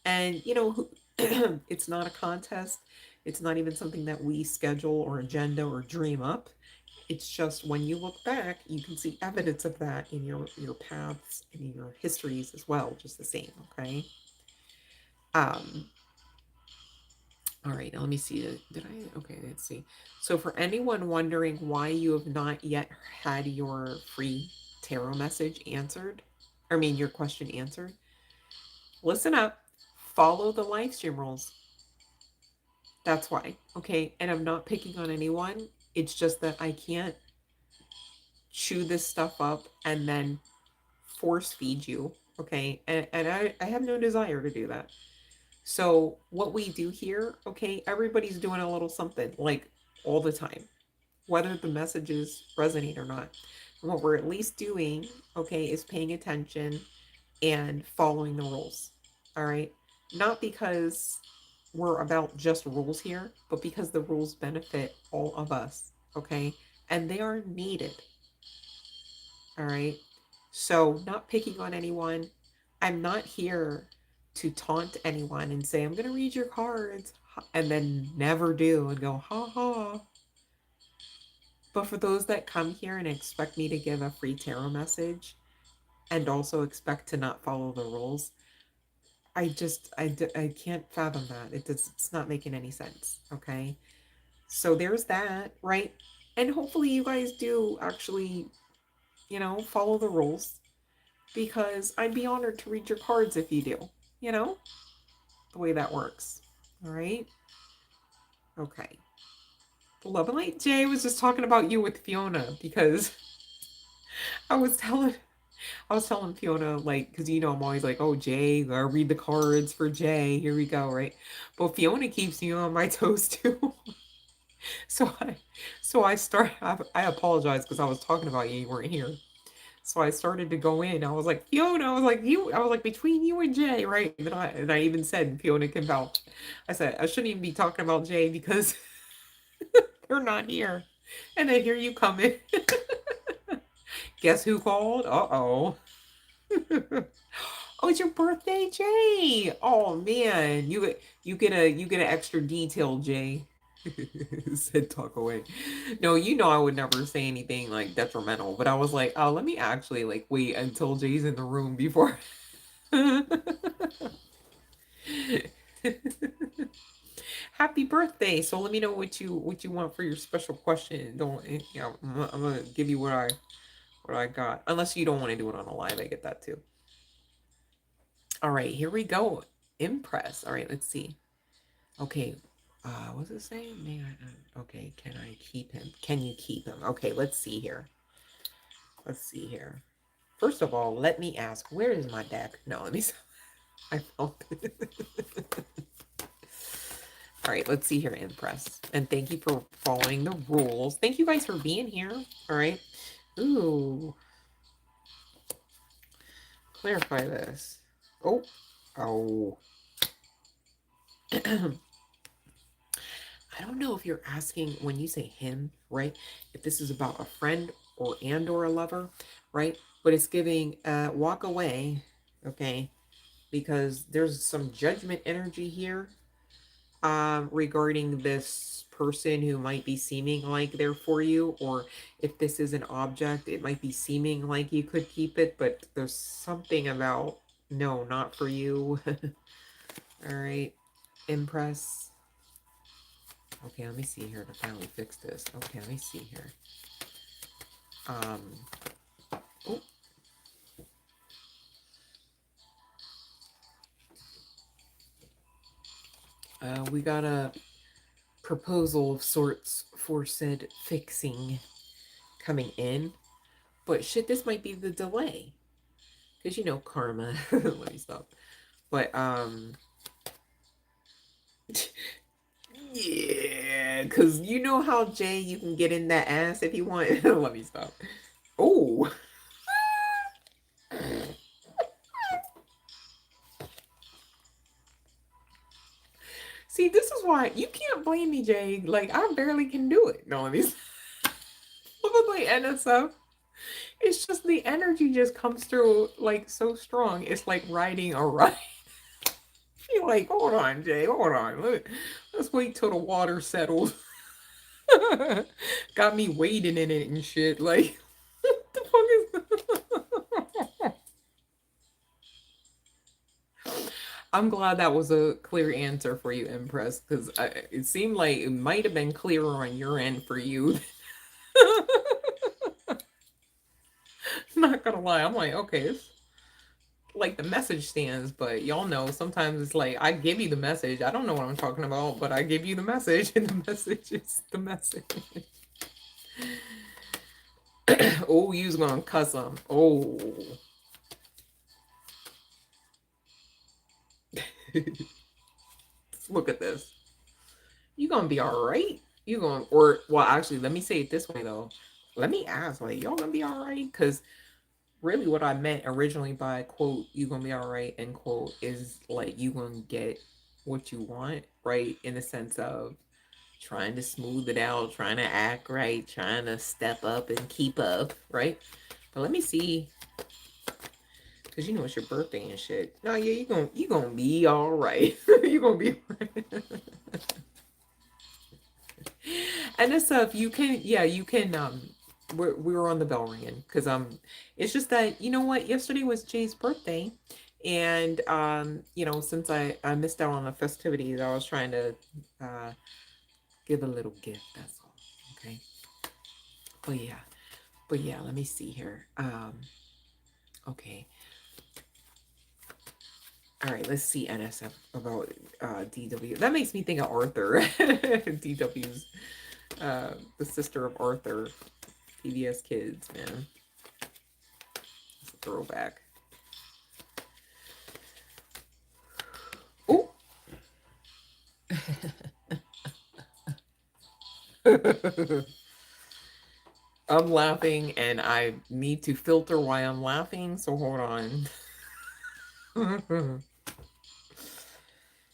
And it's not a contest. It's not even something that we schedule or agenda or dream up. It's just when you look back, you can see evidence of that in your paths and in your histories as well, just the same, okay? Um, all right, now let me see. Did I? Okay, let's see. So for anyone wondering why you have not yet had your free tarot message answered, I mean your question answered, listen up. Follow the live stream rules. That's why, okay? And I'm not picking on anyone. It's just that I can't chew this stuff up and then force feed you, okay? And I have no desire to do that. So what we do here, okay, everybody's doing a little something, like all the time, whether the messages resonate or not. And what we're at least doing, okay, is paying attention and following the rules. All right. Not because we're about just rules here, but because the rules benefit all of us. Okay. And they are needed. All right. So, not picking on anyone. I'm not here to taunt anyone and say, I'm going to read your cards and then never do and go, ha ha. But for those that come here and expect me to give a free tarot message and also expect to not follow the rules, I can't fathom that. It's not making any sense. Okay. So there's that, right? And hopefully you guys do actually, follow the rules because I'd be honored to read your cards if you do, you know? the way that works. All right. Okay. The Love and Light Jay was just talking about you with Fiona because I was telling Fiona, like, because I'm always like, oh, Jay, I read the cards for Jay. Here we go, right? But Fiona keeps me on my toes too. so I, I apologize because I was talking about you. You weren't here. So I started to go in. I was like, Fiona, I was like, between you and Jay, right? And I even said, Fiona can vouch. I said, I shouldn't even be talking about Jay because they're not here. And then here you come in. Guess who called? Uh-oh. Oh, it's your birthday, Jay. Oh man, you get an extra detail, Jay. Said talk away. No, I would never say anything like detrimental, but I was like, oh, let me actually like wait until Jay's in the room before. Happy birthday! So let me know what you want for your special question. Don't I'm gonna give you what I got. Unless you don't want to do it on a live, I get that too. All right, here we go. Impress. All right, let's see. Okay. What's it saying? Okay, can I keep him? Can you keep him? Okay, let's see here. Let's see here. First of all, let me ask, where is my deck? No, let me I found it. All right, let's see here, Impress. And thank you for following the rules. Thank you guys for being here. All right. Ooh. Clarify this. Oh. Oh. I don't know if you're asking when you say him, right? If this is about a friend or a lover, right? But it's giving walk away, okay? Because there's some judgment energy here regarding this person who might be seeming like they're for you, or if this is an object, it might be seeming like you could keep it, but there's something about no, not for you. All right, Impress. Okay, let me see here to finally fix this. Okay, let me see here. Oh. We got a proposal of sorts for said fixing coming in. But shit, this might be the delay. Because karma. Let me stop. But yeah, because you know how Jay, you can get in that ass if you want. Let me stop. Oh. See, this is why you can't blame me, Jay. Like, I barely can do it. No, let me stop. Probably NSF. It's just the energy just comes through like so strong. It's like riding a ride. You're like, hold on, Jay, hold on. Let's wait till the water settles. Got me wading in it and shit. Like, what the fuck is I'm glad that was a clear answer for you, Empress, because it seemed like it might have been clearer on your end for you. Not gonna lie, I'm like, okay, it's like the message stands, but y'all know sometimes it's like I give you the message. I don't know what I'm talking about, but I give you the message, and the message is the message. Oh, you's gonna cuss them. Oh. Look at this. You gonna be all right. You gonna, or well, actually, let me say it this way though. Let me ask, like, y'all gonna be all right? Because really, what I meant originally by quote, "you gonna be all right" and quote is like you gonna get what you want, right? In the sense of trying to smooth it out, trying to act right, trying to step up and keep up, right? But let me see, because it's your birthday and shit. No, yeah, you gonna be all right. You gonna be all right. And this stuff you can, yeah, you can. We were on the bell ringing because it's just that what, yesterday was Jay's birthday, and since I missed out on the festivities, I was trying to give a little gift. That's all. Okay. But yeah, let me see here. Okay. All right, let's see NSF about DW. That makes me think of Arthur. DW's the sister of Arthur. PBS Kids, man. It's a throwback. Oh. I'm laughing and I need to filter why I'm laughing, so hold on.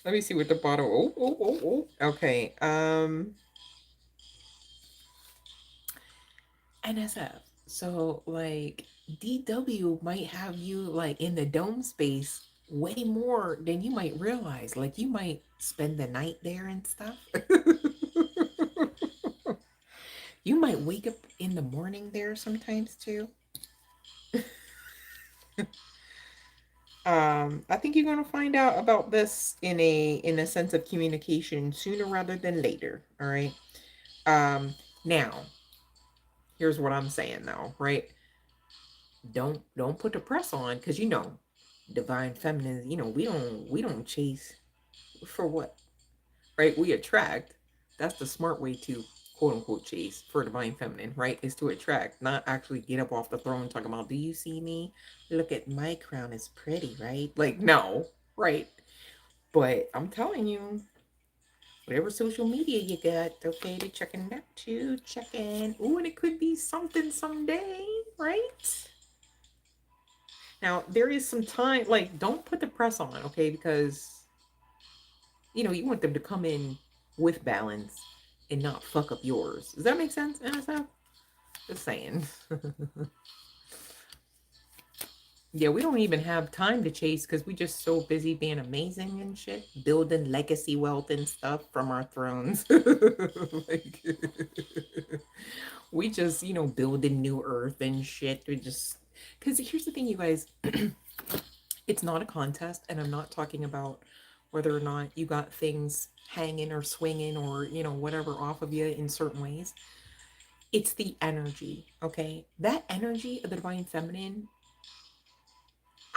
Let me see what the bottom. Oh. Okay. NSF. So like DW might have you like in the dome space way more than you might realize. Like you might spend the night there and stuff. You might wake up in the morning there sometimes too. I think you're gonna find out about this in a sense of communication sooner rather than later. All right. Now here's what I'm saying though, right? Don't put the press on because you know, divine feminine. You know, we don't chase for what, right? We attract. That's the smart way to quote unquote chase for divine feminine, right? Is to attract, not actually get up off the throne talking about, do you see me? Look at my crown is pretty, right? Like, no, right? But I'm telling you, whatever social media you got, okay, to checking that too, checking. Ooh, and it could be something someday, right? Now there is some time, like, don't put the press on, okay, because you know, you want them to come in with balance and not fuck up yours. Does that make sense, NSF? Just saying. Yeah, we don't even have time to chase because we just so busy being amazing and shit, building legacy wealth and stuff from our thrones. Like, we just, you know, building new earth and shit. We just, because here's the thing, you guys, it's not a contest, and I'm not talking about whether or not you got things hanging or swinging or, you know, whatever off of you in certain ways. It's the energy, okay? That energy of the divine feminine,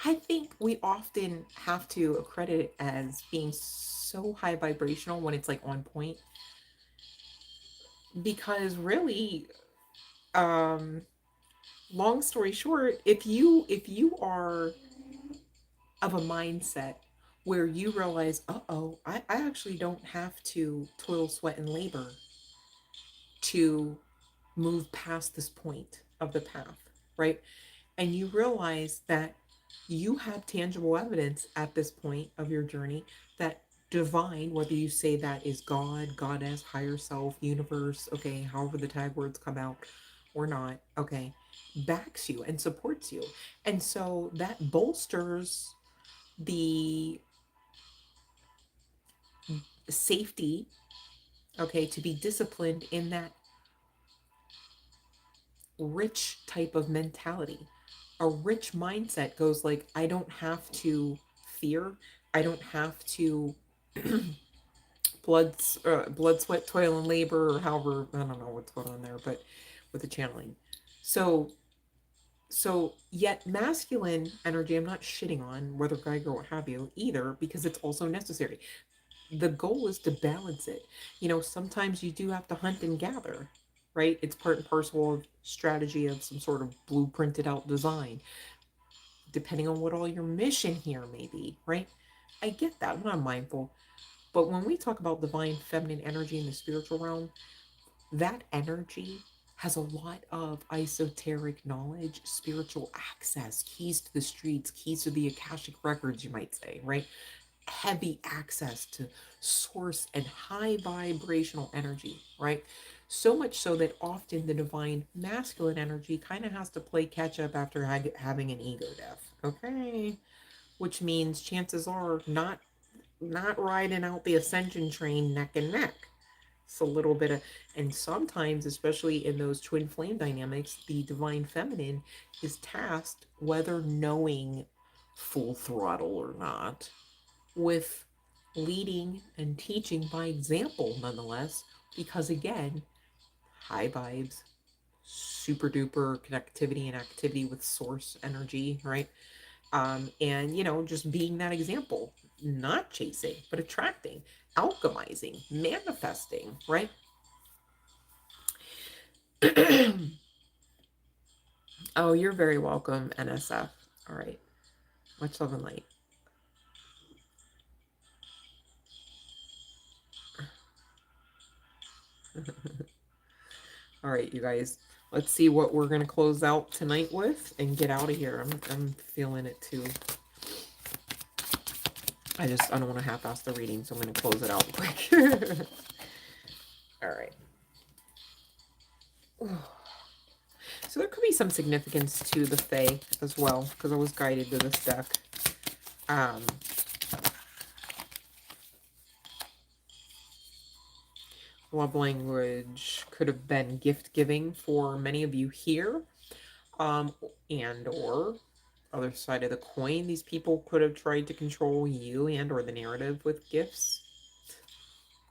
I think we often have to accredit it as being so high vibrational when it's like on point. Because really, um, long story short, if you are of a mindset where you realize, uh-oh, I actually don't have to toil, sweat, and labor to move past this point of the path, right? And you realize that you have tangible evidence at this point of your journey that divine, whether you say that is God, goddess, higher self, universe, okay, however the tag words come out or not, okay, backs you and supports you. And so that bolsters the safety, okay, to be disciplined in that rich type of mentality. A rich mindset goes like, I don't have to fear. I don't have to blood, sweat, toil, and labor, or however, I don't know what's going on there, but with the channeling. So, so yet masculine energy, I'm not shitting on whether guy, girl, what have you either, because it's also necessary. The goal is to balance it. You know, sometimes you do have to hunt and gather, right? It's part and parcel of strategy of some sort of blueprinted out design, depending on what all your mission here may be, right? I get that. I'm not mindful. But when we talk about divine feminine energy in the spiritual realm, that energy has a lot of esoteric knowledge, spiritual access, keys to the streets, keys to the Akashic records, you might say, right? Heavy access to source and high vibrational energy, right? So much so that often the divine masculine energy kind of has to play catch up after having an ego death, okay? Which means chances are not riding out the ascension train neck and neck. It's a little bit of, and sometimes, especially in those twin flame dynamics, the divine feminine is tasked, whether knowing full throttle or not, with leading and teaching by example, nonetheless, because again, high vibes, super duper connectivity and activity with source energy, right? And, you know, just being that example, not chasing, but attracting, alchemizing, manifesting, right? Oh, you're very welcome, NSF. All right. Much love and light. All right, you guys. Let's see what we're going to close out tonight with and get out of here. I'm feeling it too. I don't want to half-ass the reading, so I'm going to close it out quick. All right. So there could be some significance to the Fae as well, because I was guided to this deck. Love language could have been gift giving for many of you here, and or other side of the coin, these people could have tried to control you and or the narrative with gifts,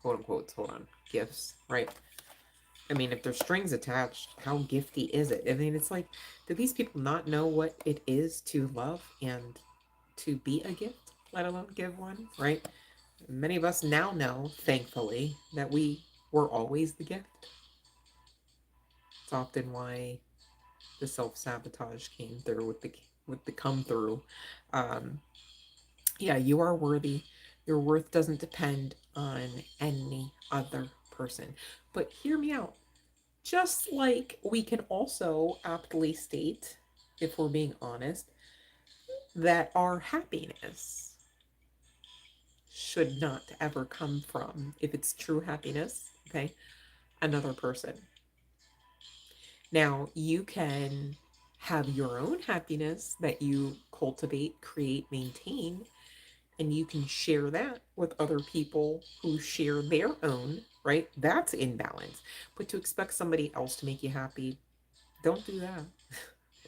quote unquote. Hold on, gifts, right? I mean, if there's strings attached, how gifty is it? I mean, it's like, do these people not know what it is to love and to be a gift, let alone give one, right? Many of us now know, thankfully, that we were always the gift. It's often why the self-sabotage came through with the come through. Yeah, you are worthy. Your worth doesn't depend on any other person. But hear me out. Just like we can also aptly state, if we're being honest, that our happiness should not ever come from, if it's true happiness, okay, another person. Now, you can have your own happiness that you cultivate, create, maintain, and you can share that with other people who share their own, right? That's in balance. But to expect somebody else to make you happy, don't do that.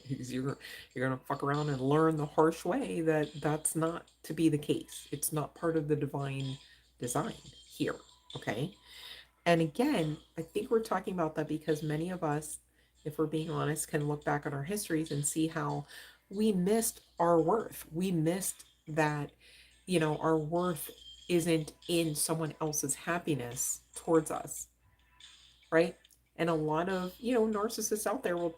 Because you're gonna fuck around and learn the harsh way that that's not to be the case. It's not part of the divine design here, okay? And again, I think we're talking about that because many of us, if we're being honest, can look back on our histories and see how we missed our worth. We missed that, you know, our worth isn't in someone else's happiness towards us, right? And a lot of, you know, narcissists out there will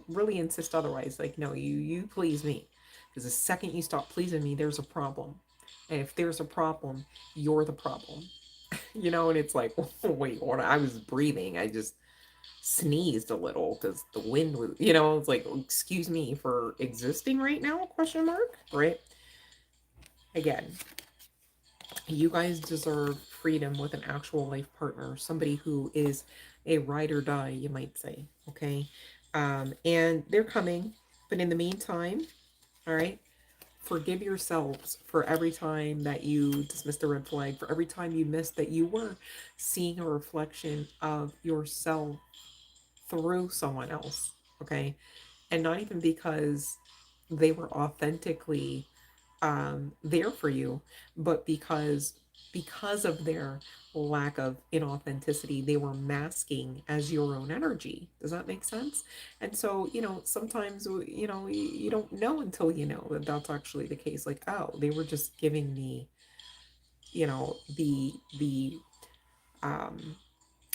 really insist otherwise. Like, no, you please me. Because the second you stop pleasing me, there's a problem. And if there's a problem, you're the problem. You know, and it's like, wait, what? I was breathing. I just sneezed a little because the wind was, you know, it's like, excuse me for existing right now, question mark, right? Again, you guys deserve freedom with an actual life partner, somebody who is a ride or die, you might say, okay? And they're coming, but in the meantime, all right, forgive yourselves for every time that you dismissed a red flag, for every time you missed that you were seeing a reflection of yourself through someone else, okay? And not even because they were authentically there for you, but because of their lack of inauthenticity, they were masking as your own energy. Does that make sense? And so, you know, sometimes, you know, you don't know until you know that that's actually the case. Like, oh, they were just giving me, you know, the um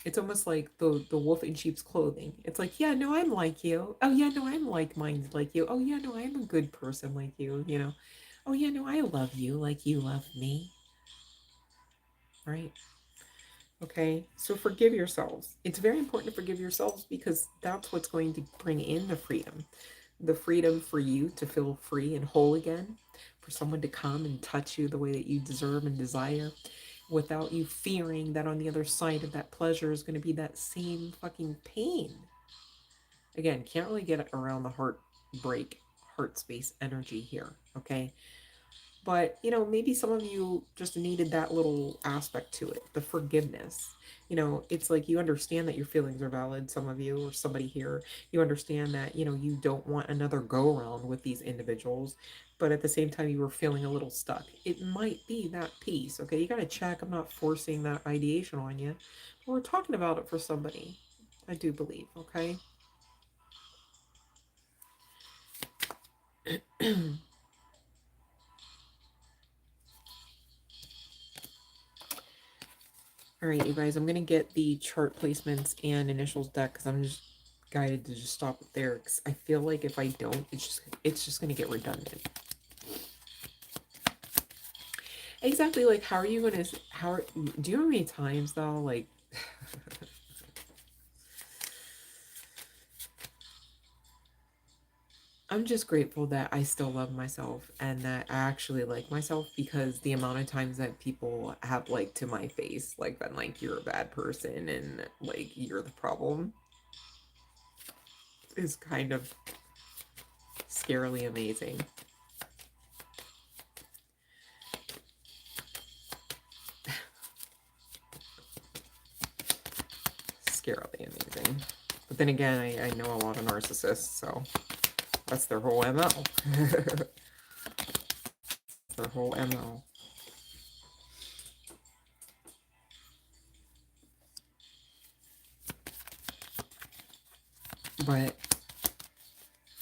it's almost like the wolf in sheep's clothing. It's like, yeah, no, I'm like you. Oh yeah, no, I'm like-minded like you. Oh yeah, no, I'm a good person like you know. Oh yeah, no, I love you like you love me. Right? Okay, so forgive yourselves. It's very important to forgive yourselves because that's what's going to bring in the freedom for you to feel free and whole again, for someone to come and touch you the way that you deserve and desire, without you fearing that on the other side of that pleasure is going to be that same fucking pain. Again, can't really get around the heartbreak, heart space energy here, okay? But, you know, maybe some of you just needed that little aspect to it, the forgiveness. You know, it's like you understand that your feelings are valid, some of you or somebody here. You understand that, you know, you don't want another go around with these individuals, but at the same time, you were feeling a little stuck. It might be that piece, okay? You got to check. I'm not forcing that ideation on you. But we're talking about it for somebody, I do believe, okay? All right, you guys, I'm going to get the chart placements and initials deck because I'm just guided to just stop it there because I feel like if I don't, it's just going to get redundant. Exactly, like, how are you going to, do you know how many times, though, like, I'm just grateful that I still love myself and that I actually like myself, because the amount of times that people have, like, to my face, like, been like, you're a bad person and, like, you're the problem is kind of scarily amazing. Scarily amazing. But then again, I know a lot of narcissists, so that's their whole MO. Their whole MO. But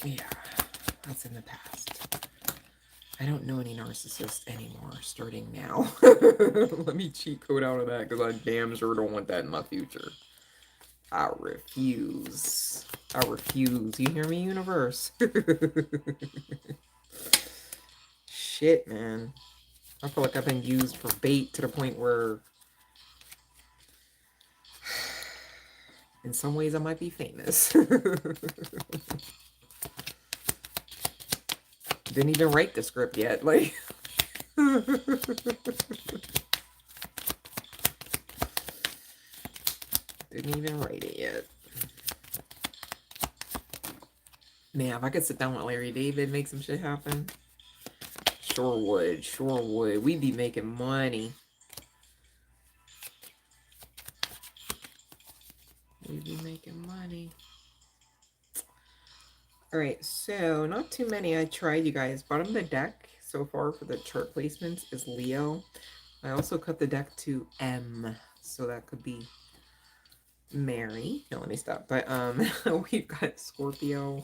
yeah, that's in the past. I don't know any narcissists anymore, starting now. Let me cheat code out of that, because I damn sure don't want that in my future. I refuse. I refuse. You hear me, universe? Shit, man. I feel like I've been used for bait to the point where in some ways I might be famous. Didn't even write the script yet, like. Didn't even write it yet. Man, if I could sit down with Larry David, make some shit happen, sure would, sure would. We'd be making money. We'd be making money. Alright, so not too many I tried, you guys. Bottom of the deck so far for the chart placements is Leo. I also cut the deck to M, so that could be Mary. No, let me stop. But we've got Scorpio.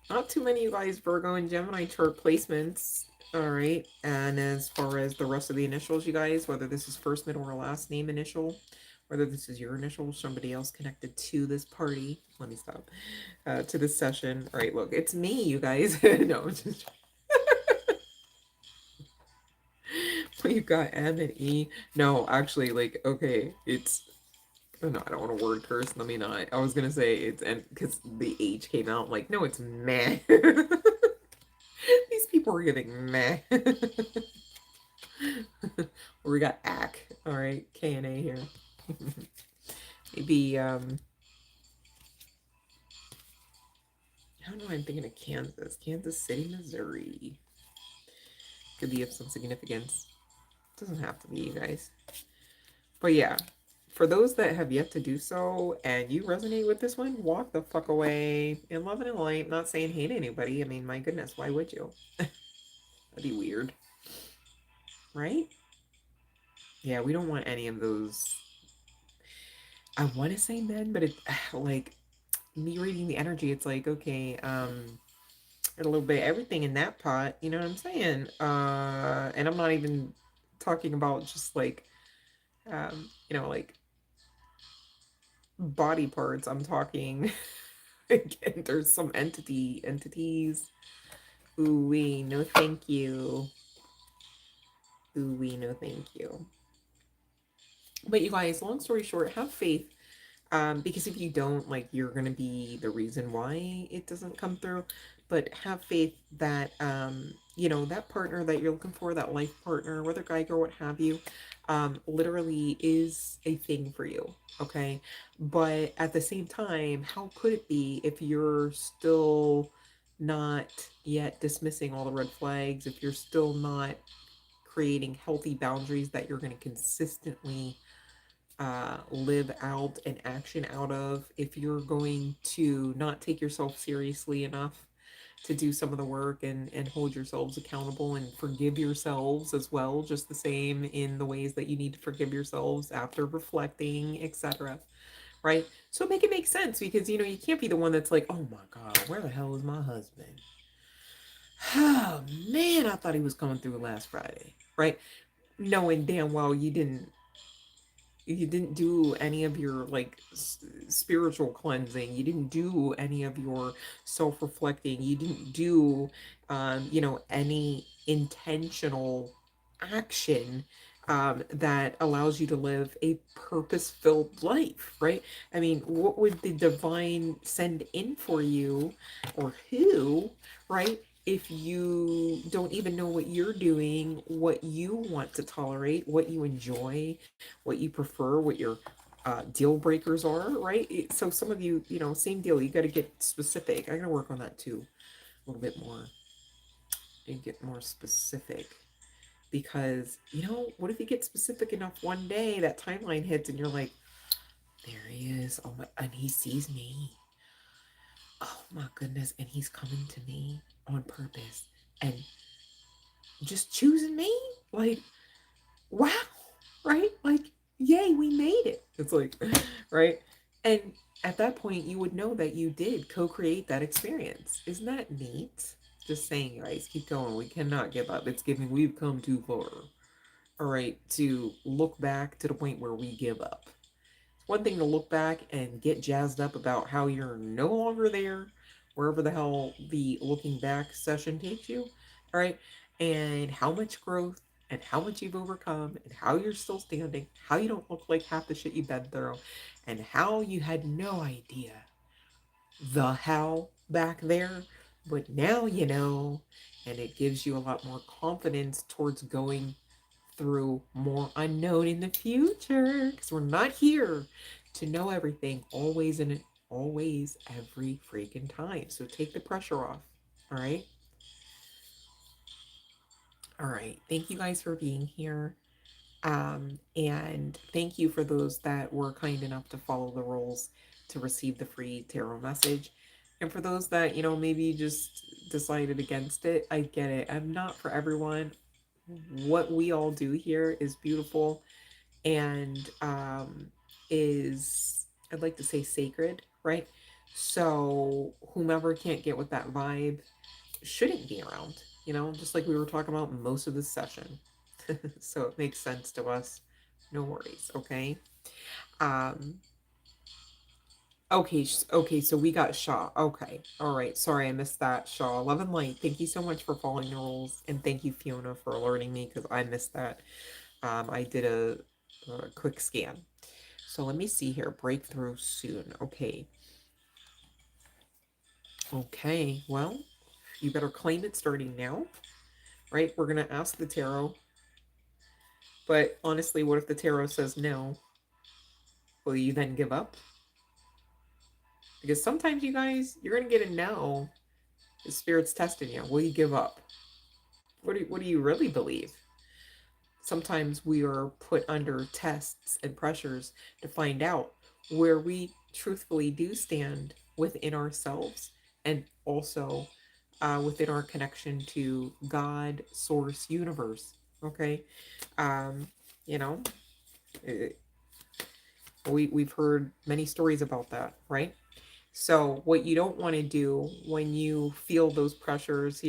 Not too many, you guys, Virgo and Gemini chart placements. Alright, and as far as the rest of the initials, you guys, whether this is first, middle, or last name initial, whether this is your initial, somebody else connected to this party, let me stop, to this session. All right, look, it's me, you guys. No, just we've got M and E. No, actually, like, okay, it's, oh, no, I don't want to word curse. Let me not. I was gonna say it's, and because the H came out, like, no, it's meh. These people are getting meh. We got AC. All right, K and A here. Maybe I don't know. I'm thinking of Kansas City, Missouri. Could be of some significance. Doesn't have to be, you guys. But yeah, for those that have yet to do so and you resonate with this one, walk the fuck away in love and in light. Not saying hate anybody. I mean, my goodness, why would you? That'd be weird. Right? Yeah, we don't want any of those. I want to say men, but it's like me reading the energy, it's like, okay, a little bit everything in that pot, you know what I'm saying? And I'm not even talking about just like like body parts. I'm talking again, there's some entities. Ooh wee, no thank you. Ooh wee, no thank you. But you guys, long story short, have faith. Because if you don't, like, you're gonna be the reason why it doesn't come through. But have faith that that partner that you're looking for, that life partner, whether guy, girl, what have you, literally is a thing for you. Okay. But at the same time, how could it be if you're still not yet dismissing all the red flags, if you're still not creating healthy boundaries that you're going to consistently live out and action out of, if you're going to not take yourself seriously enough to do some of the work and hold yourselves accountable and forgive yourselves as well, just the same in the ways that you need to forgive yourselves after reflecting, etc. Right? So make it make sense, because you can't be the one that's like, oh my God, where the hell is my husband? Oh man, I thought he was coming through last Friday, right? Knowing damn well you didn't You didn't do any of your like spiritual cleansing. You didn't do any of your self-reflecting. You didn't do any intentional action that allows you to live a purpose-filled life, right? I mean, what would the divine send in for you, or who, right? If you don't even know what you're doing, what you want to tolerate, what you enjoy, what you prefer, what your deal breakers are, right? So some of you, same deal. You got to get specific. I got to work on that too, a little bit more, and get more specific. Because, what if you get specific enough one day, that timeline hits and you're like, there he is. Oh my, and he sees me. Oh my goodness. And he's coming to me on purpose and just choosing me. Like, wow, right? Like, yay, we made it. It's like, right? And at that point, you would know that you did co create that experience. Isn't that neat? Just saying, guys, keep going. We cannot give up. It's giving we've come too far. All right, to look back to the point where we give up. It's one thing to look back and get jazzed up about how you're no longer there, wherever the hell the looking back session takes you. All right, and how much growth and how much you've overcome and how you're still standing, how you don't look like half the shit you've been through, and how you had no idea the how back there, but now you know, and it gives you a lot more confidence towards going through more unknown in the future, because we're not here to know everything always and always every freaking time. So take the pressure off. All right. All right. Thank you guys for being here. And thank you for those that were kind enough to follow the rules to receive the free tarot message. And for those that, maybe just decided against it, I get it. I'm not for everyone. What we all do here is beautiful and is, I'd like to say, sacred, right? So whomever can't get with that vibe shouldn't be around, just like we were talking about most of this session. So it makes sense to us. No worries, okay? Um, okay, so we got Shaw. Okay, all right. Sorry, I missed that. Shaw, Love and Light. Thank you so much for following the rules, and thank you, Fiona, for alerting me because I missed that. I did a quick scan. So let me see here. Breakthrough soon. Okay. Okay. Well, you better claim it starting now, right? We're gonna ask the tarot, but honestly, what if the tarot says no? Will you then give up? Because sometimes you guys, you're gonna get a no. The spirit's testing you. Will you give up? What do you really believe? Sometimes we are put under tests and pressures to find out where we truthfully do stand within ourselves and also within our connection to God, source, universe. Okay. Um, you know, it, we've heard many stories about that, right? So, what you don't want to do when you feel those pressures,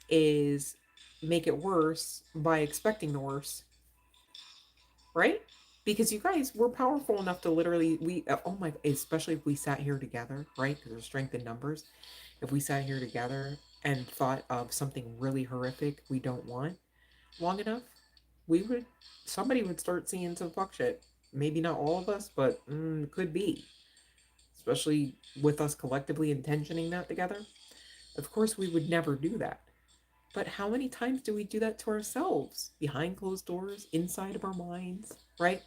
is make it worse by expecting the worst, right? Because you guys, we're powerful enough to literally, oh my, especially if we sat here together, right? Because there's strength in numbers. If we sat here together and thought of something really horrific we don't want long enough, somebody would start seeing some fuck shit. Maybe not all of us, but could be. Especially with us collectively intentioning that together. Of course, we would never do that. But how many times do we do that to ourselves? Behind closed doors, inside of our minds, right?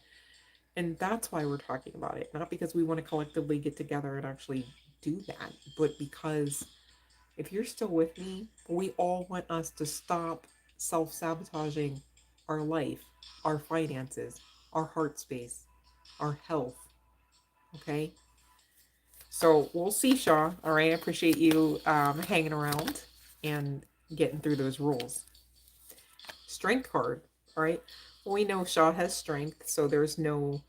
And that's why we're talking about it. Not because we want to collectively get together and actually do that, but because if you're still with me, we all want us to stop self sabotaging our life, our finances, our heart space, our health. Okay? So we'll see, Shaw. All right. I appreciate you hanging around and getting through those rules. Strength card. All right. Well, we know Shaw has strength, so there's no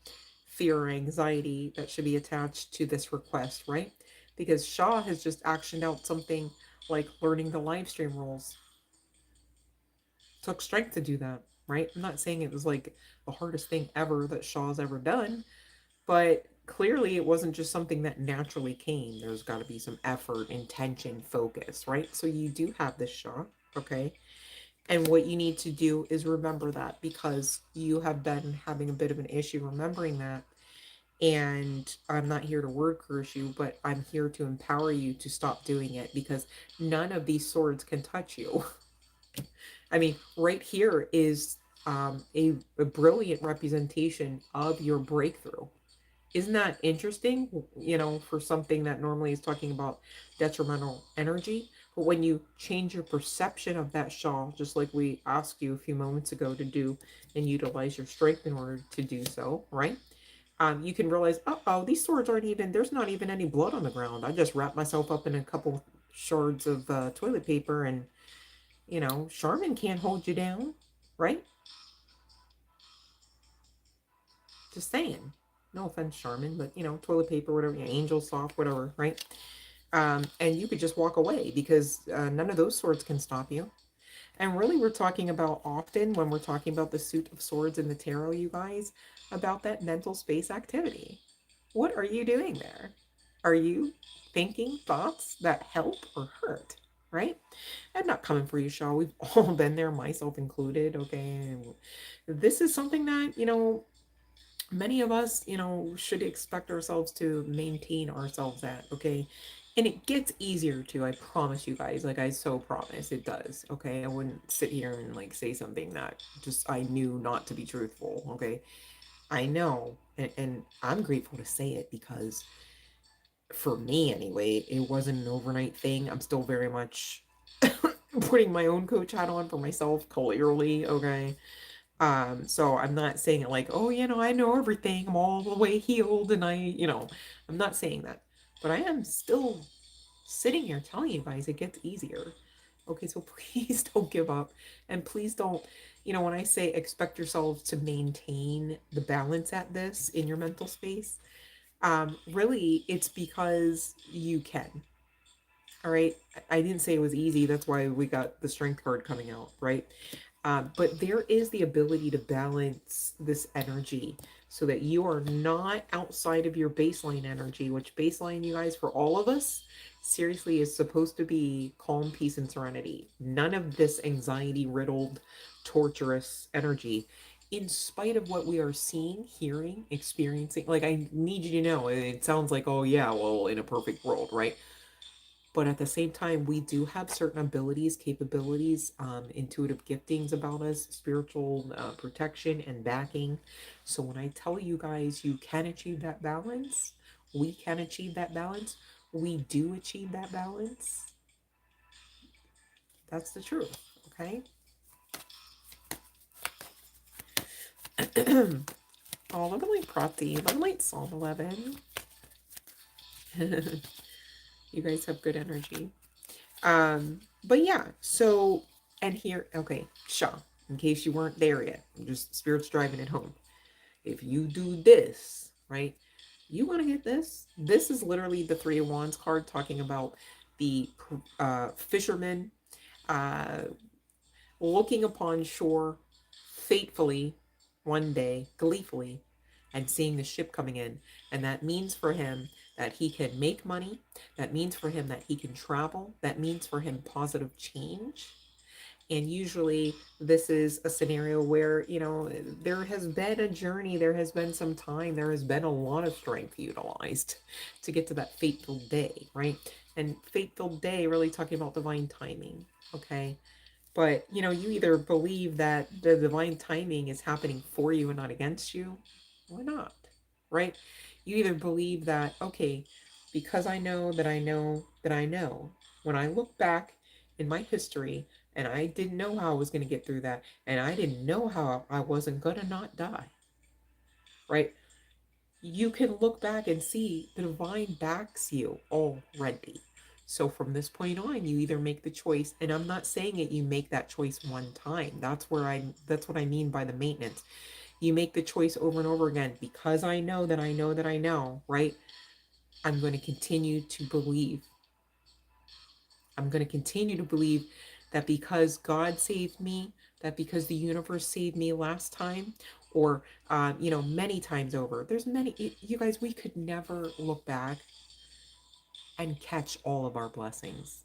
fear or anxiety that should be attached to this request, right? Because Shaw has just actioned out something like learning the live stream rules. Took strength to do that. right? I'm not saying it was like the hardest thing ever that Shaw's ever done, but clearly it wasn't just something that naturally came. There's got to be some effort, intention, focus, right? So you do have this Shaw, okay? And what you need to do is remember that, because you have been having a bit of an issue remembering that. And I'm not here to word curse you, but I'm here to empower you to stop doing it, because none of these swords can touch you. I mean, right here is a brilliant representation of your breakthrough. Isn't that interesting? For something that normally is talking about detrimental energy. But when you change your perception of that shawl, just like we asked you a few moments ago to do and utilize your strength in order to do so, right? You can realize, oh, these swords aren't even, there's not even any blood on the ground. I just wrapped myself up in a couple shards of toilet paper, and, Charmin can't hold you down, right? Just saying. No offense, Charmin, but, toilet paper, whatever, Angel Soft, whatever, right? And you could just walk away, because none of those swords can stop you. And really, we're talking about often when we're talking about the Suit of Swords in the tarot, you guys, about that mental space activity. What are you doing there? Are you thinking thoughts that help or hurt? Right? I'm not coming for you, Shaw. We've all been there, myself included. Okay. This is something that, many of us, should expect ourselves to maintain ourselves at. Okay. And it gets easier too. I promise you guys. Like, I so promise it does. Okay. I wouldn't sit here and like say something that just I knew not to be truthful. Okay. I know. And I'm grateful to say it, because for me anyway, it wasn't an overnight thing. I'm still very much putting my own coach hat on for myself, clearly, okay? So I'm not saying it like, oh, I know everything, I'm all the way healed, and I'm not saying that. But I am still sitting here telling you guys it gets easier. Okay, so please don't give up. And please don't, when I say expect yourselves to maintain the balance at this in your mental space, really, it's because you can. All right. I didn't say it was easy. That's why we got the strength card coming out, right? But there is the ability to balance this energy so that you are not outside of your baseline energy, which baseline, you guys, for all of us, seriously, is supposed to be calm, peace, and serenity. None of this anxiety riddled, torturous energy, in spite of what we are seeing, hearing, experiencing. Like, I need you to know, it sounds like, oh, yeah, well, in a perfect world, right? But at the same time, we do have certain abilities, capabilities, intuitive giftings about us, spiritual protection and backing. So when I tell you guys you can achieve that balance, we can achieve that balance, we do achieve that balance. That's the truth, okay? Oh, love and light Prati, love and light Psalm 11. You guys have good energy. But yeah, so, and here, okay, Shaw, in case you weren't there yet, I'm just spirits driving it home. If you do this, right, you want to get this. This is literally the Three of Wands card talking about the fisherman uh, looking upon shore fatefully one day, gleefully, and seeing the ship coming in. And that means for him that he can make money. That means for him that he can travel. That means for him positive change. And usually this is a scenario where, there has been a journey, there has been some time, there has been a lot of strength utilized to get to that fateful day, right? And fateful day, really talking about divine timing, okay? But, you either believe that the divine timing is happening for you and not against you, or not, right? You either believe that, okay, because I know that I know that I know, when I look back in my history and I didn't know how I was going to get through that, and I didn't know how I wasn't going to not die, right? You can look back and see the divine backs you already. So from this point on, you either make the choice, and I'm not saying it, you make that choice one time. That's what I mean by the maintenance. You make the choice over and over again, because I know that I know that I know, right? I'm going to continue to believe. I'm going to continue to believe that because God saved me, that because the universe saved me last time, or many times over. There's many, you guys, we could never look back and catch all of our blessings.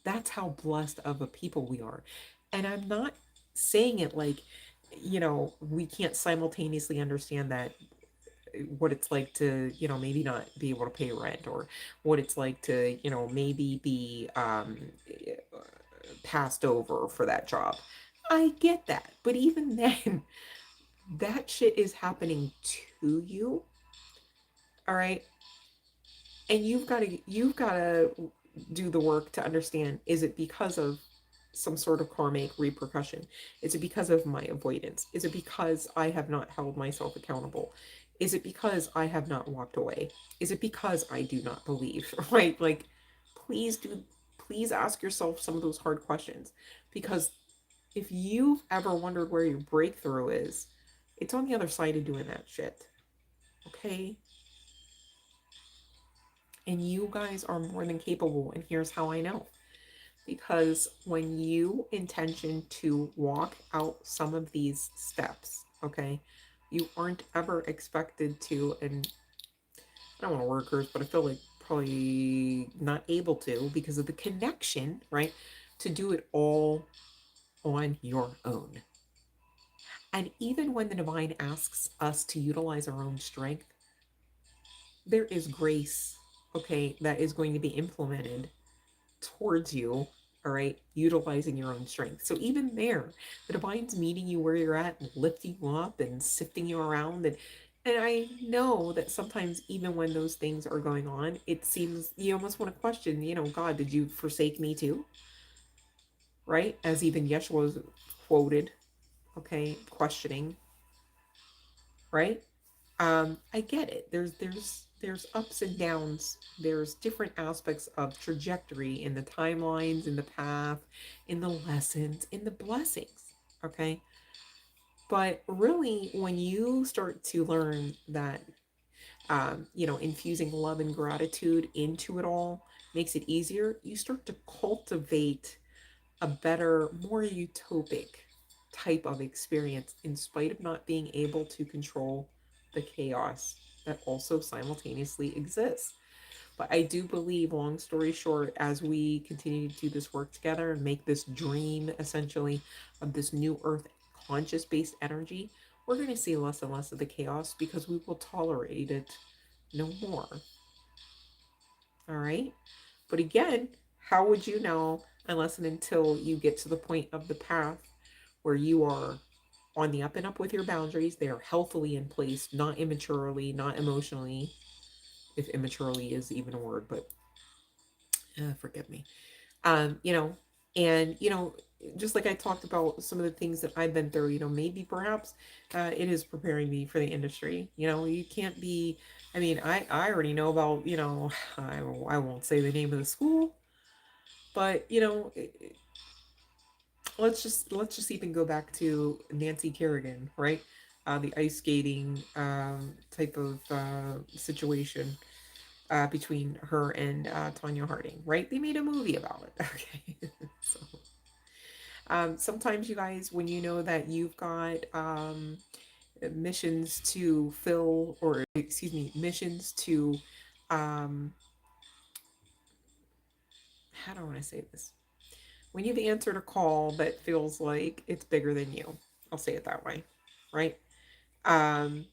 That's how blessed of a people we are. And I'm not saying it like, we can't simultaneously understand that what it's like to, maybe not be able to pay rent, or what it's like to, maybe be passed over for that job. I get that. But even then, that shit is happening to you. All right. And you've got to do the work to understand, is it because of some sort of karmic repercussion? Is it because of my avoidance? Is it because I have not held myself accountable? Is it because I have not walked away? Is it because I do not believe? Right? Like, please do, please ask yourself some of those hard questions, because if you've ever wondered where your breakthrough is, it's on the other side of doing that shit. Okay? And you guys are more than capable. And here's how I know. Because when you intention to walk out some of these steps, okay, you aren't ever expected to, and I don't want to word curse, but I feel like probably not able to, because of the connection, right, to do it all on your own. And even when the divine asks us to utilize our own strength, there is grace, okay, that is going to be implemented towards you, all right, utilizing your own strength. So even there, the divine's meeting you where you're at and lifting you up and sifting you around. And I know that sometimes, even when those things are going on, it seems you almost want to question, God, did you forsake me too? Right? As even Yeshua was quoted, okay, questioning, right? I get it. There's ups and downs. There's different aspects of trajectory in the timelines, in the path, in the lessons, in the blessings. Okay. But really, when you start to learn that, infusing love and gratitude into it all makes it easier, you start to cultivate a better, more utopic type of experience, in spite of not being able to control the chaos that also simultaneously exists. But I do believe, long story short, as we continue to do this work together and make this dream essentially of this new earth conscious based energy, we're going to see less and less of the chaos, because we will tolerate it no more. All right. But again, how would you know unless and until you get to the point of the path where you are on the up and up with your boundaries? They are healthily in place, not immaturely, not emotionally, if immaturely is even a word, but forgive me. Um, you know, and just like I talked about some of the things that I've been through, maybe perhaps it is preparing me for the industry. You can't be. I mean, I already know about. I won't say the name of the school, but let's just even go back to Nancy Kerrigan, right? The ice skating type of situation between her and Tanya Harding, right? They made a movie about it. Okay, so sometimes, you guys, when you know that you've got missions to fill, or excuse me, missions to how do I want to say this? When you've answered a call that feels like it's bigger than you, I'll say it that way, right? Um,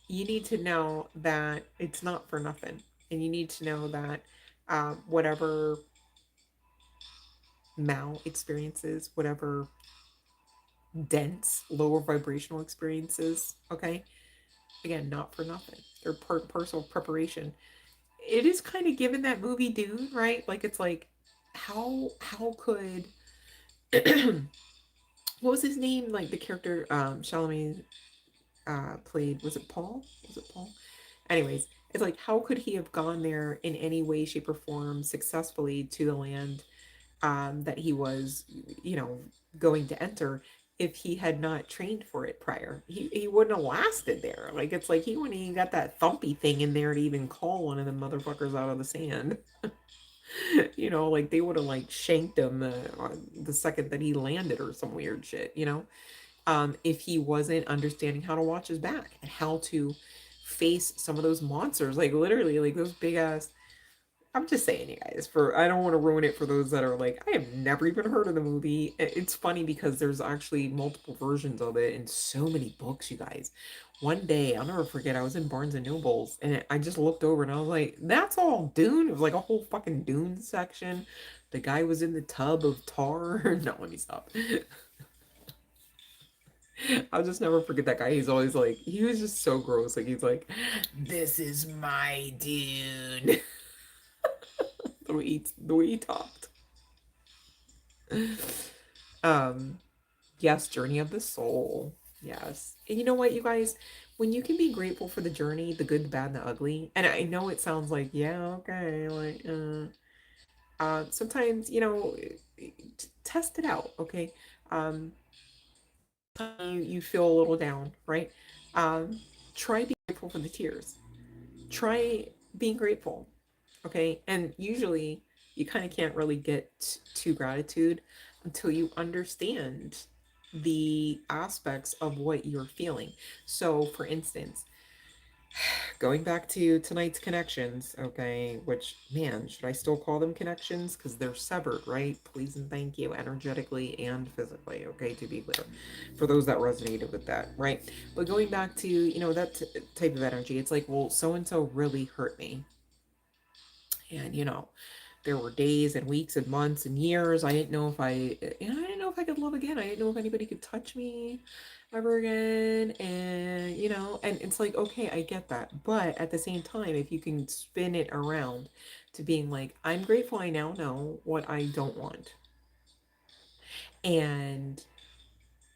you need to know that it's not for nothing. And you need to know that whatever mal experiences, whatever dense, lower vibrational experiences, okay? Again, not for nothing. They're part personal preparation. It is kind of given that movie Dune, right? Like, it's like, how could what was his name? Like, the character Chalamet played, was it Paul? Was it Paul? Anyways, it's like, how could he have gone there in any way, shape, or form successfully to the land that he was, you know, going to enter, if he had not trained for it prior? He wouldn't have lasted there. Like, it's like he wouldn't even got that thumpy thing in there to even call one of the motherfuckers out of the sand. You know, like they would have like shanked him on the second that he landed or some weird shit, you know? If he wasn't understanding how to watch his back and how to face some of those monsters, like literally, like those big ass. I'm just saying, you guys, for I don't want to ruin it for those that are like, I have never even heard of the movie. It's funny because there's actually multiple versions of it and so many books, you guys. One day, I'll never forget, I was in Barnes and Nobles and I just looked over and I was like, that's all Dune. It was like a whole fucking Dune section. The guy was in the tub of tar. No, let me stop. I'll just never forget that guy. He's always like, he was just so gross. Like, he's like, this is my Dune. The way he talked. Um, yes, journey of the soul. Yes. And you know what, you guys? When you can be grateful for the journey, the good, the bad, and the ugly, and I know it sounds like, yeah, okay, like, sometimes, test it out, okay? Um, you feel a little down, right? Um, try being grateful for the tears. Try being grateful, okay? And usually you kind of can't really get to gratitude until you understand the aspects of what you're feeling. So, for instance, going back to tonight's connections, okay, which, man, should I still call them connections? Because they're severed, right? Please and thank you, energetically and physically, okay, to be clear, for those that resonated with that, right? But going back to, that type of energy, it's like, well, so and so really hurt me. And, there were days and weeks and months and years. I didn't know if I didn't know if I could love again. I didn't know if anybody could touch me ever again. And, and it's like, okay, I get that. But at the same time, if you can spin it around to being like, I'm grateful I now know what I don't want. And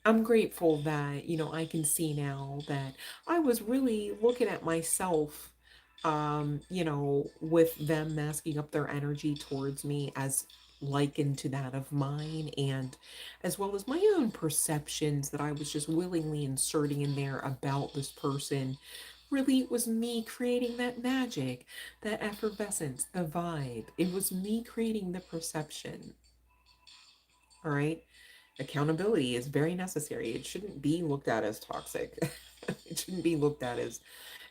I'm grateful that, I can see now that I was really looking at myself, with them masking up their energy towards me as likened to that of mine, and as well as my own perceptions that I was just willingly inserting in there about this person. Really, it was me creating that magic, that effervescence, the vibe. It was me creating the perception. All right. Accountability is very necessary. It shouldn't be looked at as toxic. It shouldn't be looked at as,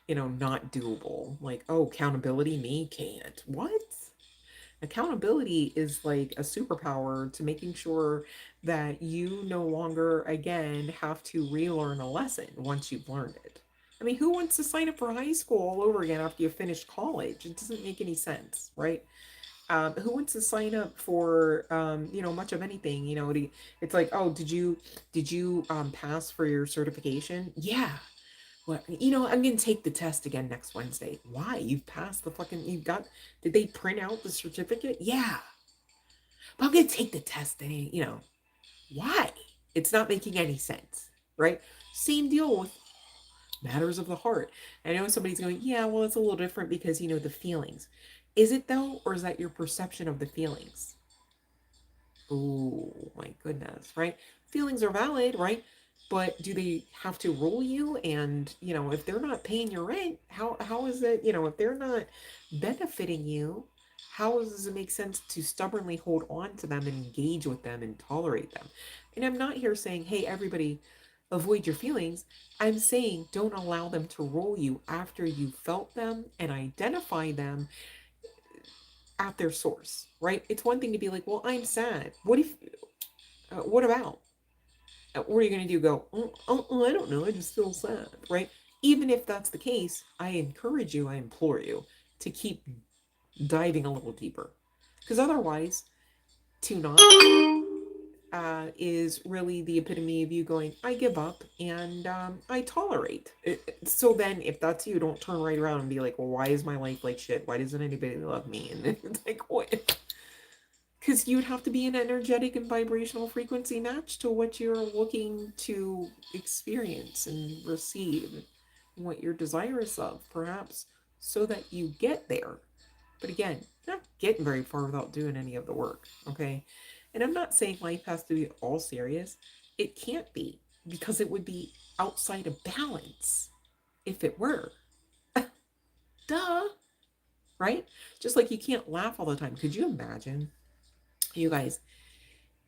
not doable. Like, oh, accountability, me can't. What? Accountability is like a superpower to making sure that you no longer, again, have to relearn a lesson once you've learned it. I mean, who wants to sign up for high school all over again after you finish college? It doesn't make any sense, right? Who wants to sign up for much of anything? It's like, oh, did you pass for your certification? Yeah. Well, I'm gonna take the test again next Wednesday. Why? You've passed the fucking. You've got. Did they print out the certificate? Yeah. But I'm gonna take the test. And why? It's not making any sense, right? Same deal with matters of the heart. I know somebody's going, yeah, well, it's a little different because the feelings. Is it though, or is that your perception of the feelings? Oh my goodness, right? Feelings are valid, right? But do they have to rule you? And if they're not paying your rent, how is it, if they're not benefiting you, how does it make sense to stubbornly hold on to them and engage with them and tolerate them? And I'm not here saying, hey, everybody, avoid your feelings. I'm saying don't allow them to rule you after you felt them and identify them at their source, right? It's one thing to be like, well, I'm sad. What about? What are you going to do? Go, I don't know. I just feel sad, right? Even if that's the case, I encourage you, I implore you to keep diving a little deeper. Because otherwise, to not is really the epitome of you going, I give up and I tolerate. So then, if that's you, don't turn right around and be like, well, why is my life like shit? Why doesn't anybody love me? And it's like, what? Because you'd have to be an energetic and vibrational frequency match to what you're looking to experience and receive, and what you're desirous of, perhaps, so that you get there. But again, you're not getting very far without doing any of the work, okay? And I'm not saying life has to be all serious. It can't be, because it would be outside of balance if it were. Duh. right? Just like you can't laugh all the time. Could you imagine, you guys?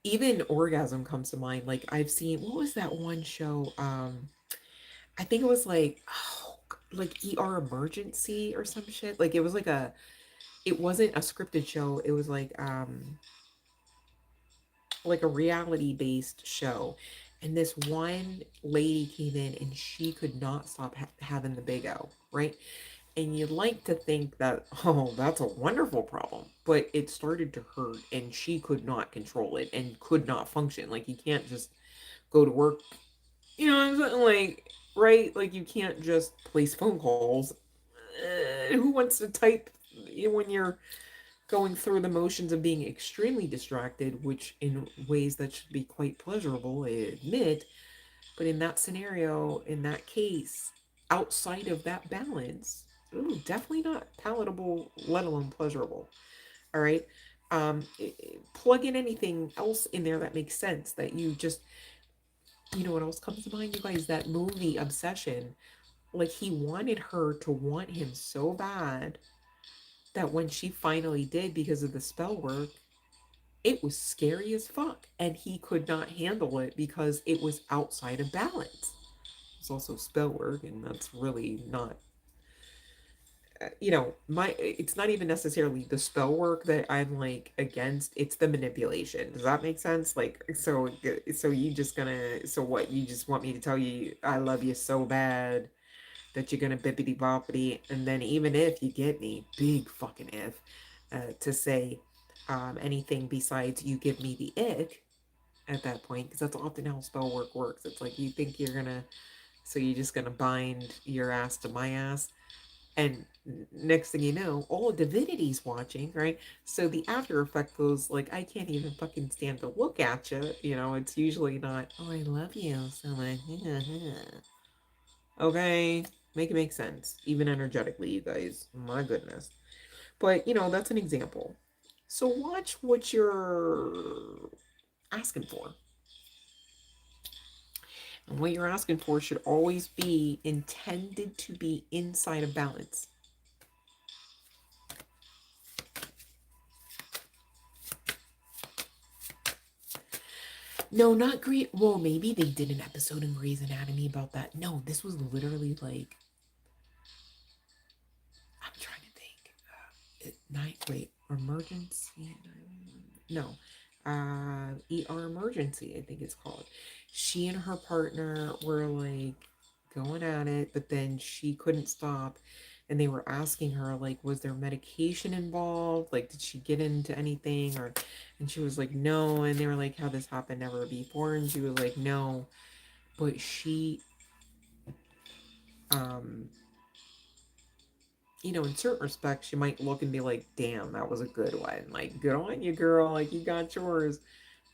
Even orgasm comes to mind. Like I've seen, what was that one show? I think it was like, oh, like ER Emergency or some shit. Like it was like a, it wasn't a scripted show. It was like a reality based show. And this one lady came in and she could not stop having the big O, right? And you'd like to think that, oh, that's a wonderful problem. But it started to hurt and she could not control it and could not function. Like, you can't just go to work, you know what I'm saying? Like, right? Like, you can't just place phone calls. Who wants to type when you're going through the motions of being extremely distracted, which in ways that should be quite pleasurable, I admit. But in that scenario, in that case, outside of that balance, ooh, definitely not palatable, let alone pleasurable. All right. Plug in anything else in there that makes sense that you just, you know what else comes to mind, you guys? That movie Obsession. Like, he wanted her to want him so bad that when she finally did, because of the spell work, it was scary as fuck. And he could not handle it because it was outside of balance. It's also spell work, and that's really not, my, it's not even necessarily the spell work that I'm like against, it's the manipulation. Does that make sense? Like, so you just gonna, so what, you just want me to tell you I love you so bad that you're gonna bippity boppity, and then even if you get me, big fucking if, to say anything besides you give me the ick at that point, because that's often how spell work works. It's like you think you're gonna, so you're just gonna bind your ass to my ass, and next thing you know, all of divinity's watching, right? So the after effect goes like, I can't even fucking stand to look at you. It's usually not, oh, I love you so much. Okay, make it make sense, even energetically, you guys. My goodness. But that's an example. So watch what you're asking for. And what you're asking for should always be intended to be inside of balance. No, not great. Well, maybe they did an episode in Grey's Anatomy about that. No, this was literally like, I'm trying to think. Wait, emergency? No, ER Emergency, I think it's called. She and her partner were like going at it, but then she couldn't stop. And they were asking her, like, was there medication involved? Like, did she get into anything? And she was like, no. And they were like, how this happened never before? And she was like, no. But she, um, in certain respects, you might look and be like, damn, that was a good one. Like, good on you, girl. Like, you got yours.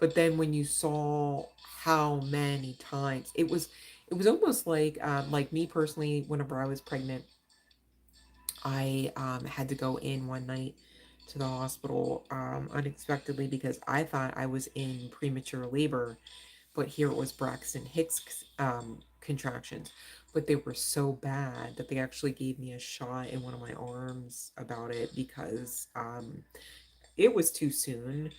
But then when you saw how many times it was almost like me personally, whenever I was pregnant, I had to go in one night to the hospital unexpectedly because I thought I was in premature labor, but here it was Braxton Hicks contractions. But they were so bad that they actually gave me a shot in one of my arms about it because it was too soon.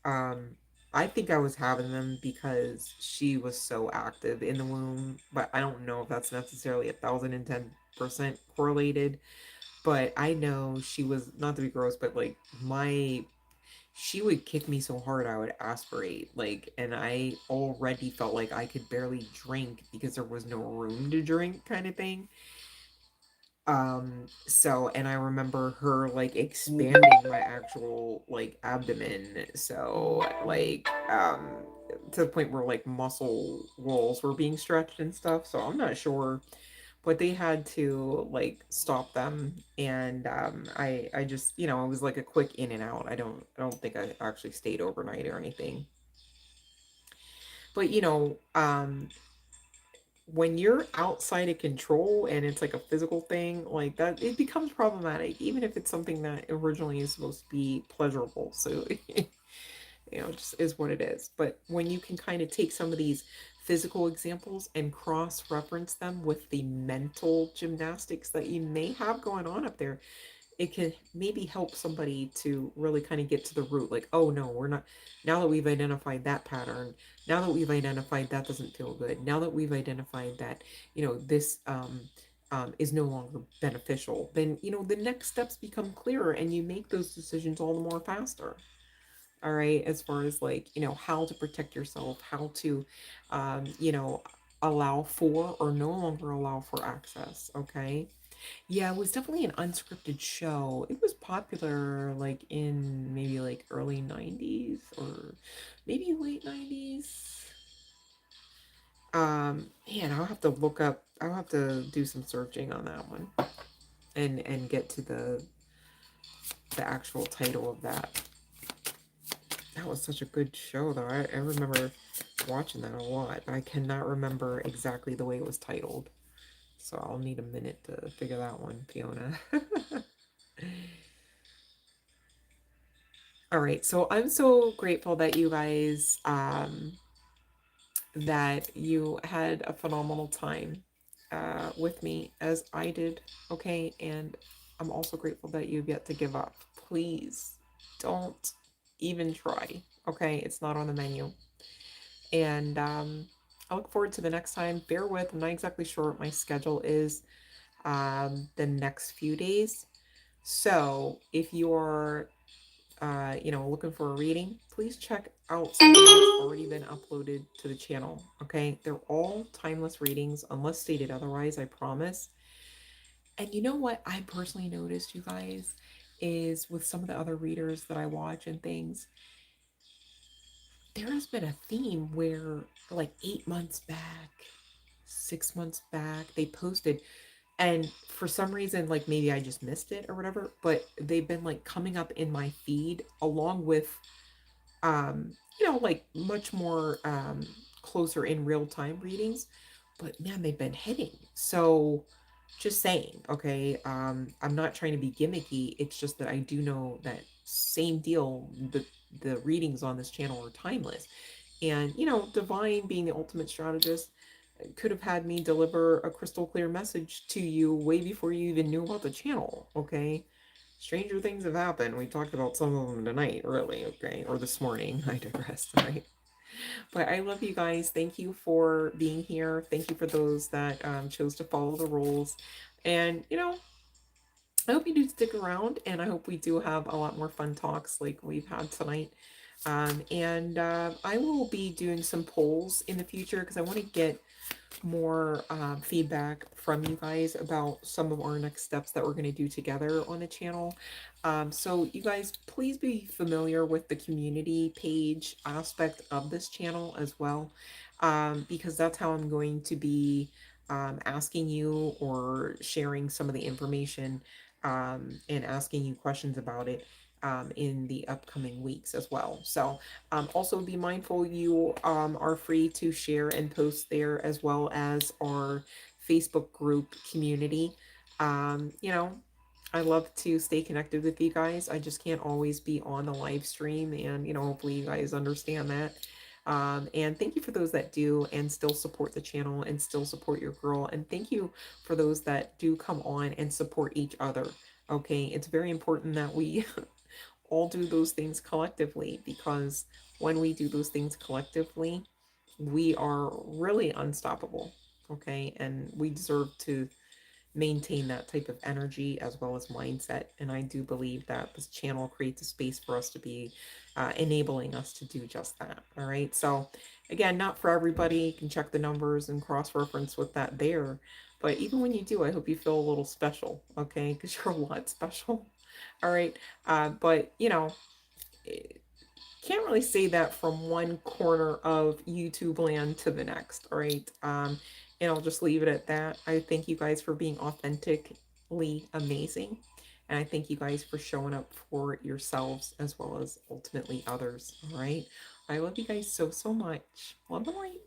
Um, I think I was having them because she was so active in the womb, but I don't know if that's necessarily 1,010% correlated. But I know she was, not to be gross, but like she would kick me so hard I would aspirate. Like, and I already felt like I could barely drink because there was no room to drink, kind of thing. So, and I remember her like expanding my actual like abdomen. So, like, to the point where like muscle walls were being stretched and stuff. So I'm not sure, but they had to like stop them. And I just, it was like a quick in and out. I don't think I actually stayed overnight or anything. But when you're outside of control and it's like a physical thing like that, it becomes problematic, even if it's something that originally is supposed to be pleasurable. So, just is what it is. But when you can kind of take some of these physical examples and cross reference them with the mental gymnastics that you may have going on up there, it can maybe help somebody to really kind of get to the root, like, oh no, we're not, now that we've identified that pattern, now that we've identified that doesn't feel good, now that we've identified that, this is no longer beneficial, then the next steps become clearer and you make those decisions all the more faster. All right, as far as like how to protect yourself, how to allow for or no longer allow for access. Okay. Yeah, it was definitely an unscripted show. It was popular like in maybe like early 90s or maybe late 90s. Man, I'll have to do some searching on that one and get to the actual title of that. That was such a good show though. I remember watching that a lot, but I cannot remember exactly the way it was titled. So I'll need a minute to figure that one, Fiona. All right, so I'm so grateful that you guys that you had a phenomenal time with me as I did. Okay, and I'm also grateful that you've yet to give up. Please don't even try. Okay, it's not on the menu. And I look forward to the next time. Bear with, I'm not exactly sure what my schedule is the next few days. So if you're looking for a reading, please check out something that's already been uploaded to the channel. Okay, they're all timeless readings unless stated otherwise, I promise. And you know what I personally noticed, you guys, is with some of the other readers that I watch and things, there has been a theme where like 8 months back, 6 months back, they posted, and for some reason, like maybe I just missed it or whatever, but they've been like coming up in my feed along with like much more closer in real time readings. But man, they've been hitting. So just saying, okay, I'm not trying to be gimmicky. It's just that I do know that same deal, the readings on this channel are timeless. And Divine being the ultimate strategist could have had me deliver a crystal clear message to you way before you even knew about the channel, okay? Stranger things have happened. We talked about some of them tonight, really, okay? Or this morning. I digress, right? But I love you guys. Thank you for being here. Thank you for those that chose to follow the rules. And, I hope you do stick around, and I hope we do have a lot more fun talks like we've had tonight. And I will be doing some polls in the future because I want to get more feedback from you guys about some of our next steps that we're going to do together on the channel. So you guys, please be familiar with the community page aspect of this channel as well, because that's how I'm going to be asking you or sharing some of the information and asking you questions about it in the upcoming weeks as well. So also be mindful you are free to share and post there as well as our Facebook group community. I love to stay connected with you guys. I just can't always be on the live stream, and hopefully you guys understand that. And thank you for those that do and still support the channel and still support your girl. And thank you for those that do come on and support each other. Okay, it's very important that we all do those things collectively, because when we do those things collectively, we are really unstoppable. Okay, and we deserve to maintain that type of energy as well as mindset. And I do believe that this channel creates a space for us to be enabling us to do just that. All right. So, again, not for everybody. You can check the numbers and cross reference with that there. But even when you do, I hope you feel a little special. Okay. Because you're a lot special. All right. But, can't really say that from one corner of YouTube land to the next. All right. And I'll just leave it at that. I thank you guys for being authentically amazing. And I thank you guys for showing up for yourselves as well as ultimately others. All right. I love you guys so, so much. Love and light.